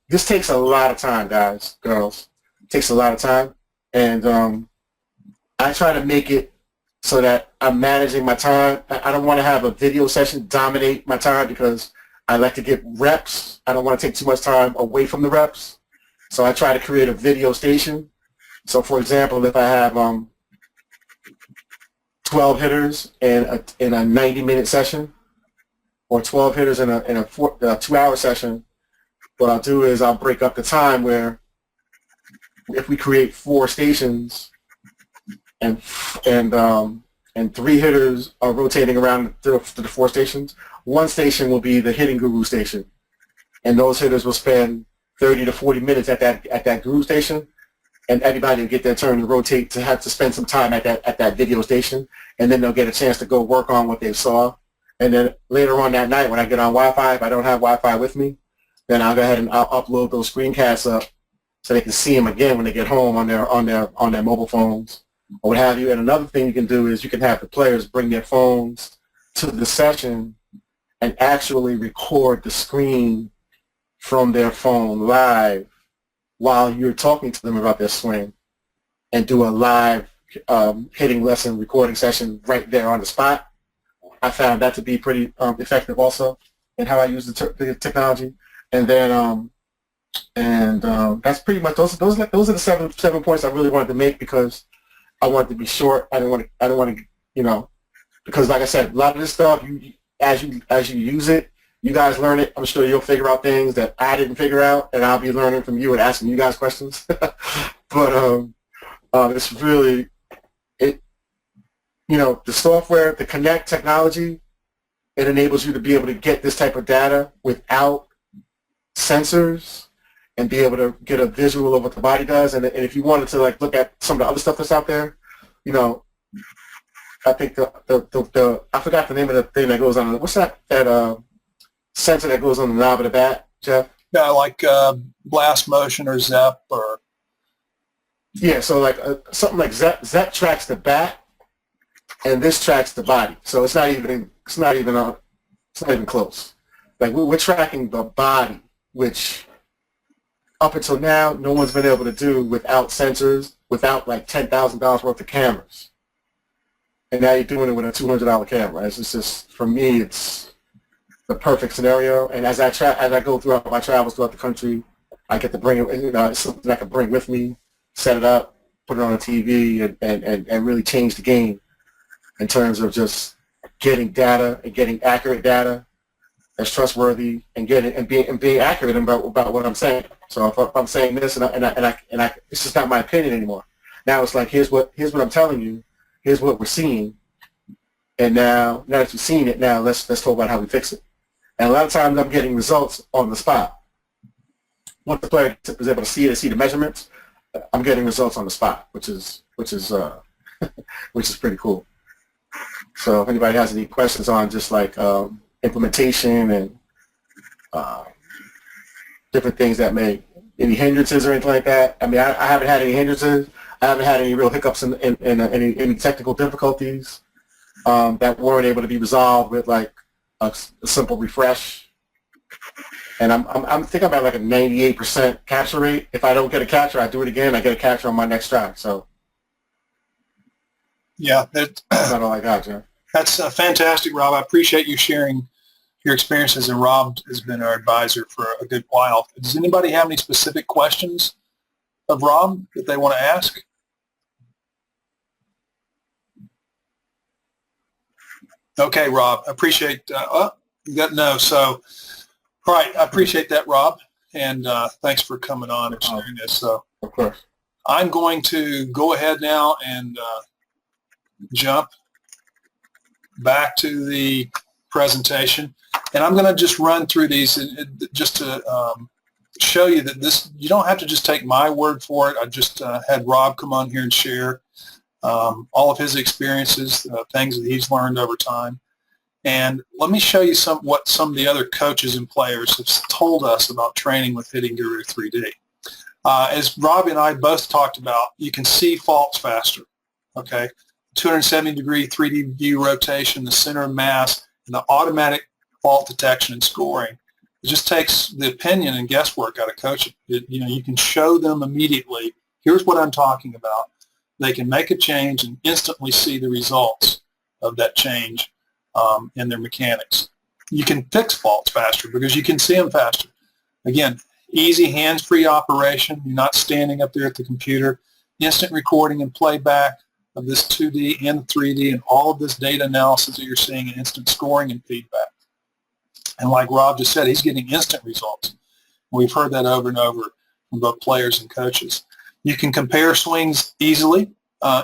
This takes a lot of time, guys, girls. It takes a lot of time, and I try to make it so that I'm managing my time. I don't want to have a video session dominate my time, because I like to get reps. I don't want to take too much time away from the reps. So I try to create a video station. So for example, if I have 12 hitters in a 90-minute session, or 12 hitters in a 2-hour session, what I'll do is I'll break up the time where if we create 4 stations and 3 hitters are rotating around to the 4 stations, one station will be the Hittinguru station, and those hitters will spend 30 to 40 minutes at that guru station, and everybody will get their turn to rotate to have to spend some time at that video station, and then they'll get a chance to go work on what they saw. And then later on that night, when I get on Wi-Fi, if I don't have Wi-Fi with me, then I'll go ahead and I'll upload those screencasts up so they can see them again when they get home on their mobile phones or what have you. And another thing you can do is you can have the players bring their phones to the session and actually record the screen from their phone live while you're talking to them about their swing, and do a live hitting lesson recording session right there on the spot. I found that to be pretty effective also in how I use the technology. And then that's pretty much those are the seven points I really wanted to make because I wanted to be short. I didn't want to because like I said, a lot of this stuff as you use it, you guys learn it. I'm sure you'll figure out things that I didn't figure out, and I'll be learning from you and asking you guys questions. But it's really the software, the Connect technology, it enables you to be able to get this type of data without sensors and be able to get a visual of what the body does. And if you wanted to look at some of the other stuff that's out there, I think the I forgot the name of the thing that goes on. What's that sensor that goes on the knob of the bat, Jeff? Yeah, like blast motion or ZEP or. Yeah, so something like ZEP tracks the bat, and this tracks the body. So it's not even close. Like we're tracking the body, which up until now no one's been able to do without sensors, without like $10,000 worth of cameras. And now you're doing it with a $200 camera. It's just for me, it's the perfect scenario. And as I go throughout my travels throughout the country, I get to bring it. It's something I can bring with me, set it up, put it on a TV, and really change the game in terms of just getting data and getting accurate data that's trustworthy and being accurate about what I'm saying. So if I'm saying this and I it's just not my opinion anymore. Now it's like here's what I'm telling you, here's what we're seeing, and now that you've seen it, now let's talk about how we fix it. And a lot of times I'm getting results on the spot. Once the player is able to see it and see the measurements, I'm getting results on the spot, which is which is pretty cool. So if anybody has any questions on just like implementation and different things that may any hindrances or anything like that. I mean, I haven't had any hindrances. I haven't had any real hiccups in any technical difficulties that weren't able to be resolved with like a simple refresh. And I'm thinking about like a 98% capture rate. If I don't get a capture, I do it again. I get a capture on my next try. So yeah, that's not all I got, Jeff. That's fantastic, Rob. I appreciate you sharing your experiences, and Rob has been our advisor for a good while. Does anybody have any specific questions of Rob that they want to ask? Okay, Rob, appreciate, you got no, so, all right, I appreciate that, Rob, and thanks for coming on and sharing this. So, of course. I'm going to go ahead now and jump back to the presentation, and I'm going to just run through these just to show you that you don't have to just take my word for it. I just had Rob come on here and share all of his experiences, things that he's learned over time. And let me show you what some of the other coaches and players have told us about training with Hittinguru 3D. As Rob and I both talked about, you can see faults faster, okay? 270-degree 3D view rotation, the center of mass, and the automatic fault detection and scoring. It just takes the opinion and guesswork out of coaching. You can show them immediately, here's what I'm talking about. They can make a change and instantly see the results of that change in their mechanics. You can fix faults faster because you can see them faster. Again, easy hands-free operation. You're not standing up there at the computer. Instant recording and playback of this 2D and 3D and all of this data analysis that you're seeing in instant scoring and feedback. And like Rob just said, he's getting instant results. We've heard that over and over from both players and coaches. You can compare swings easily.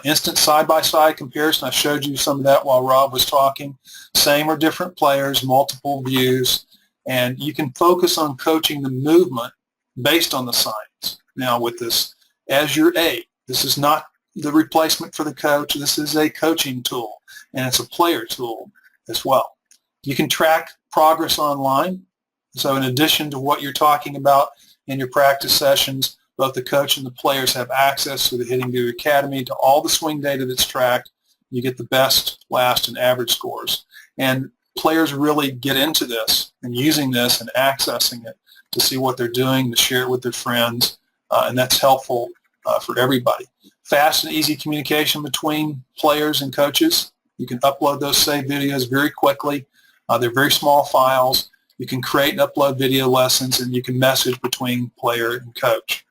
Instant side-by-side comparison. I showed you some of that while Rob was talking. Same or different players, multiple views, and you can focus on coaching the movement based on the science. Now with this as your aid, this is not the replacement for the coach. This is a coaching tool, and it's a player tool as well. You can track progress online. So in addition to what you're talking about in your practice sessions, both the coach and the players have access to the Hittinguru Academy, to all the swing data that's tracked. You get the best, last, and average scores. And players really get into this and using this and accessing it to see what they're doing, to share it with their friends, and that's helpful for everybody. Fast and easy communication between players and coaches. You can upload those saved videos very quickly. They're very small files. You can create and upload video lessons, and you can message between player and coach.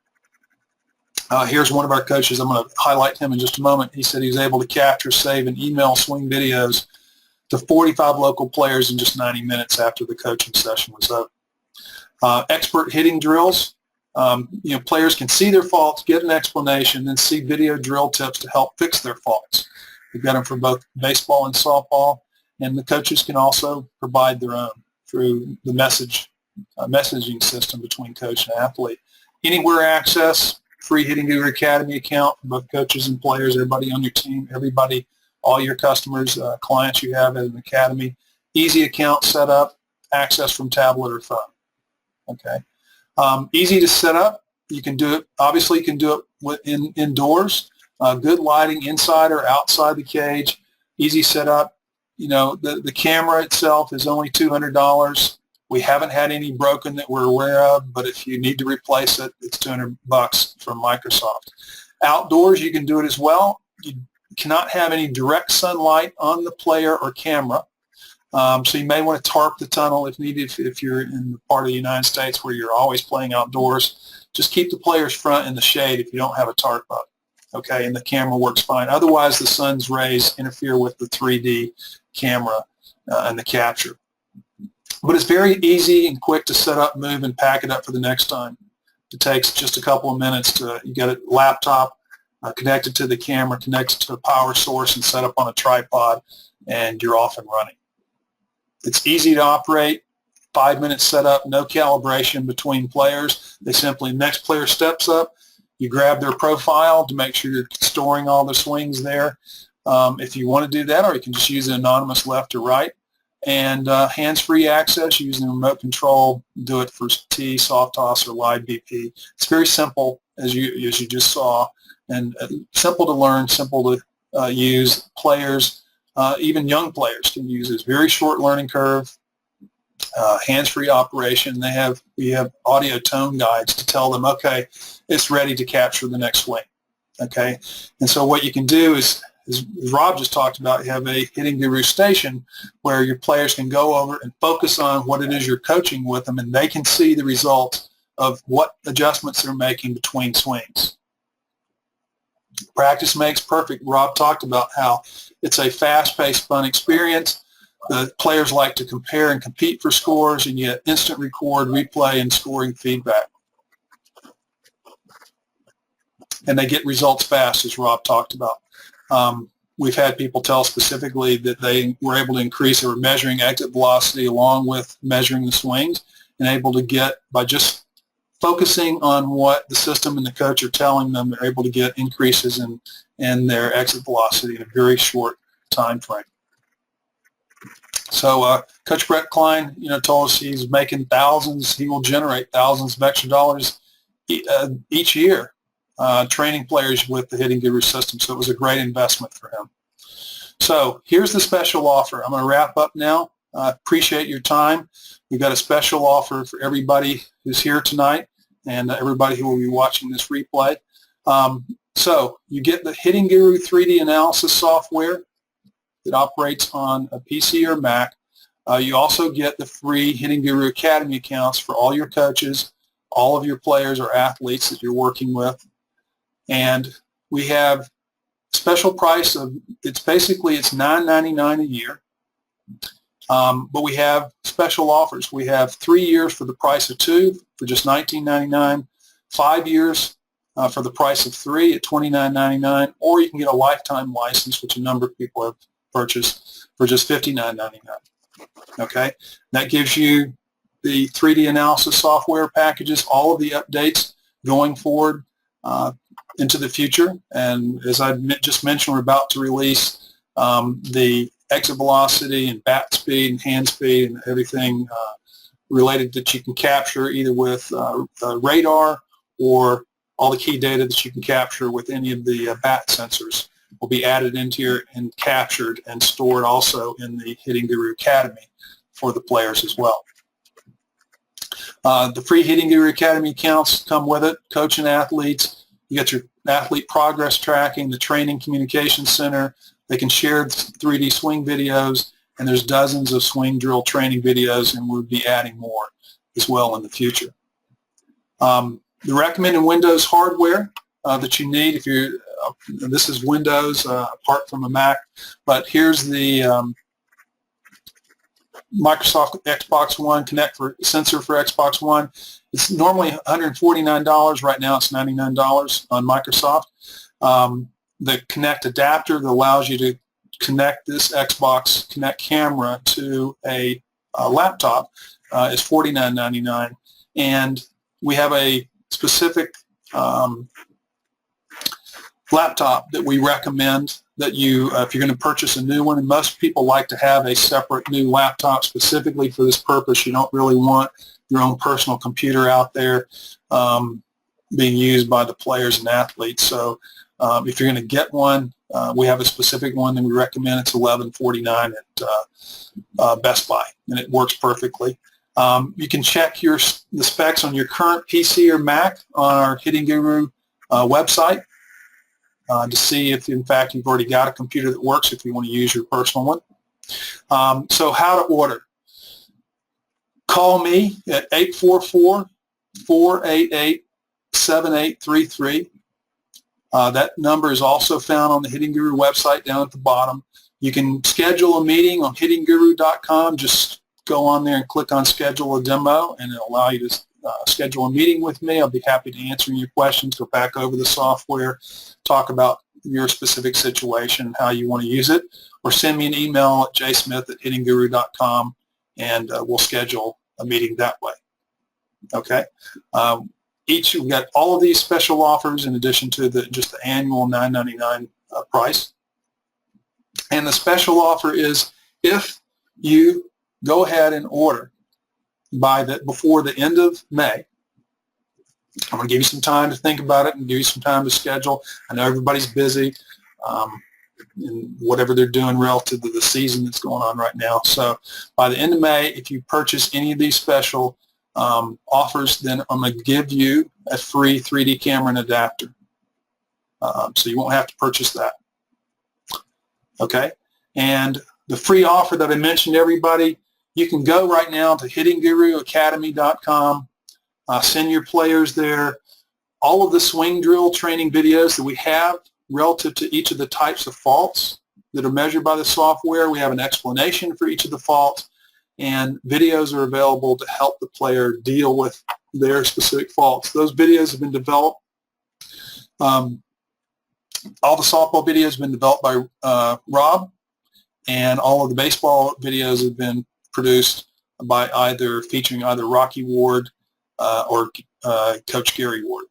Here's one of our coaches. I'm going to highlight him in just a moment. He said he was able to capture, save, and email swing videos to 45 local players in just 90 minutes after the coaching session was over. Expert hitting drills. Players can see their faults, get an explanation, then see video drill tips to help fix their faults. We've got them for both baseball and softball, and the coaches can also provide their own through the messaging system between coach and athlete. Anywhere access, free Hittinguru Academy account for both coaches and players, everybody on your team, everybody, all your customers, clients you have at an academy. Easy account set up, access from tablet or phone. Okay. Easy to set up. You can do it, obviously you can do it indoors. Good lighting inside or outside the cage. Easy setup. The camera itself is only $200. We haven't had any broken that we're aware of, but if you need to replace it, it's $200 from Microsoft. Outdoors, you can do it as well. You cannot have any direct sunlight on the player or camera. So you may want to tarp the tunnel if needed if you're in the part of the United States where you're always playing outdoors. Just keep the player's front in the shade if you don't have a tarp up, okay, and the camera works fine. Otherwise, the sun's rays interfere with the 3D camera and the capture. But it's very easy and quick to set up, move, and pack it up for the next time. It takes just a couple of minutes you get a laptop connected to the camera, connected to a power source, and set up on a tripod, and you're off and running. It's easy to operate, 5 minutes setup, no calibration between players. They simply, next player steps up, you grab their profile to make sure you're storing all the swings there. If you want to do that, or you can just use an anonymous left or right. And hands-free access using the remote control, do it for tee, soft toss, or live BP. It's very simple, as you just saw, and simple to learn, simple to use. Players, even young players can use this. Very short learning curve, hands-free operation. We have audio tone guides to tell them, okay, it's ready to capture the next swing. Okay, and so what you can do is, as Rob just talked about, you have a Hittinguru station where your players can go over and focus on what it is you're coaching with them, and they can see the results of what adjustments they're making between swings. Practice makes perfect. Rob talked about how it's a fast-paced, fun experience. The players like to compare and compete for scores, and you get instant record, replay, and scoring feedback. And they get results fast, as Rob talked about. We've had people tell specifically that they were able to increase, they were measuring exit velocity along with measuring the swings, and able to get, by just focusing on what the system and the coach are telling them, they're able to get increases in their exit velocity in a very short time frame. So Coach Brett Klein, told us he's making thousands. He will generate thousands of extra dollars each year training players with the Hittinguru system. So it was a great investment for him. So here's the special offer. I'm going to wrap up now. Appreciate your time. We've got a special offer for everybody who's here tonight and everybody who will be watching this replay. So you get the Hittinguru 3D analysis software that operates on a PC or Mac. You also get the free Hittinguru Academy accounts for all your coaches, all of your players or athletes that you're working with. And we have special price of, it's $9.99 a year. But we have special offers. We have 3 years for the price of 2 for just $19.99, 5 years for the price of 3 at $29.99, or you can get a lifetime license, which a number of people have purchased, for just $59.99. Okay, that gives you the 3D analysis software packages, all of the updates going forward into the future. And as I just mentioned, we're about to release the exit velocity and bat speed and hand speed and everything related that you can capture either with radar or all the key data that you can capture with any of the bat sensors will be added into your and captured and stored also in the Hittinguru Academy for the players as well. The free Hittinguru Academy accounts come with it, coach and athletes. You get your athlete progress tracking, the training communication center, They can share 3D swing videos, and there's dozens of swing drill training videos, and we'll be adding more as well in the future. The recommended Windows hardware that you need, if you're, this is Windows apart from a Mac, but here's the Microsoft Xbox One Connect for sensor for Xbox One. It's normally $149. Right now it's $99 on Microsoft. The Connect adapter that allows you to connect this Xbox Connect camera to a laptop is $49.99. And we have a specific laptop that we recommend that you, if you're going to purchase a new one, and most people like to have a separate new laptop specifically for this purpose. You don't really want your own personal computer out there being used by the players and athletes. So if you're going to get one, we have a specific one that we recommend. It's $11.49 at Best Buy, and it works perfectly. You can check the specs on your current PC or Mac on our Hittinguru website to see if, in fact, you've already got a computer that works if you want to use your personal one. So how to order. Call me at 844-488-7833. That number is also found on the Hittinguru website down at the bottom. You can schedule a meeting on hittinguru.com. Just go on there and click on schedule a demo, and it'll allow you to schedule a meeting with me. I'll be happy to answer your questions, go back over the software, talk about your specific situation, how you want to use it, or send me an email at jsmith@hittinguru.com, and we'll schedule a meeting that way. Okay. We've got all of these special offers in addition to just the annual $9.99 price. And the special offer is if you go ahead and order before the end of May. I'm going to give you some time to think about it and give you some time to schedule. I know everybody's busy in whatever they're doing relative to the season that's going on right now. So by the end of May, if you purchase any of these special offers, then I'm going to give you a free 3D camera and adapter. So you won't have to purchase that. Okay? And the free offer that I mentioned to everybody, you can go right now to hittinguruacademy.com, send your players there. All of the swing drill training videos that we have relative to each of the types of faults that are measured by the software, we have an explanation for each of the faults, and videos are available to help the player deal with their specific faults. Those videos have been developed. All the softball videos have been developed by Rob, and all of the baseball videos have been produced by featuring either Rocky Ward or Coach Gary Ward.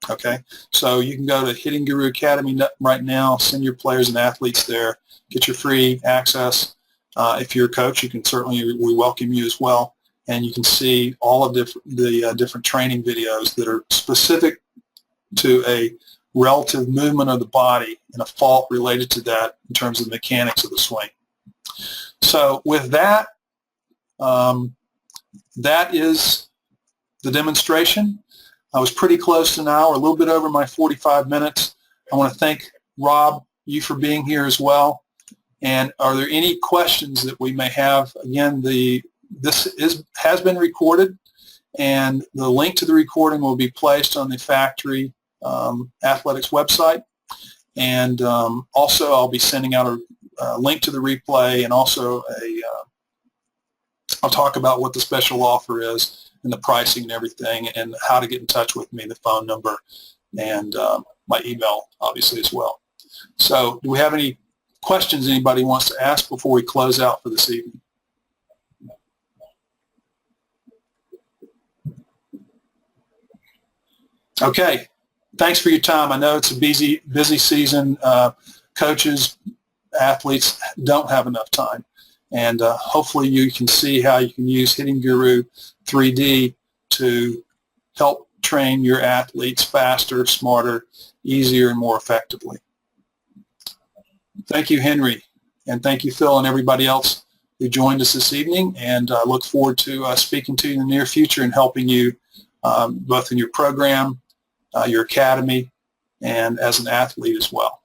Okay, so you can go to Hittinguru Academy right now, send your players and athletes there, get your free access. If you're a coach, you can certainly, we welcome you as well, and you can see all of the different training videos that are specific to a relative movement of the body and a fault related to that in terms of the mechanics of the swing. So with that, that is the demonstration. I was pretty close to an hour, a little bit over my 45 minutes. I want to thank Rob, you for being here as well. And are there any questions that we may have? Again, this has been recorded, and the link to the recording will be placed on the Facotry Athletics website. And also I'll be sending out a link to the replay, and also I'll talk about what the special offer is and the pricing and everything, and how to get in touch with me, the phone number, and my email, obviously, as well. So do we have any questions anybody wants to ask before we close out for this evening? Okay. Thanks for your time. I know it's a busy season. Coaches, athletes don't have enough time. And hopefully you can see how you can use Hittinguru 3D to help train your athletes faster, smarter, easier, and more effectively. Thank you, Henry, and thank you, Phil, and everybody else who joined us this evening, and I look forward to speaking to you in the near future and helping you both in your program, your academy, and as an athlete as well.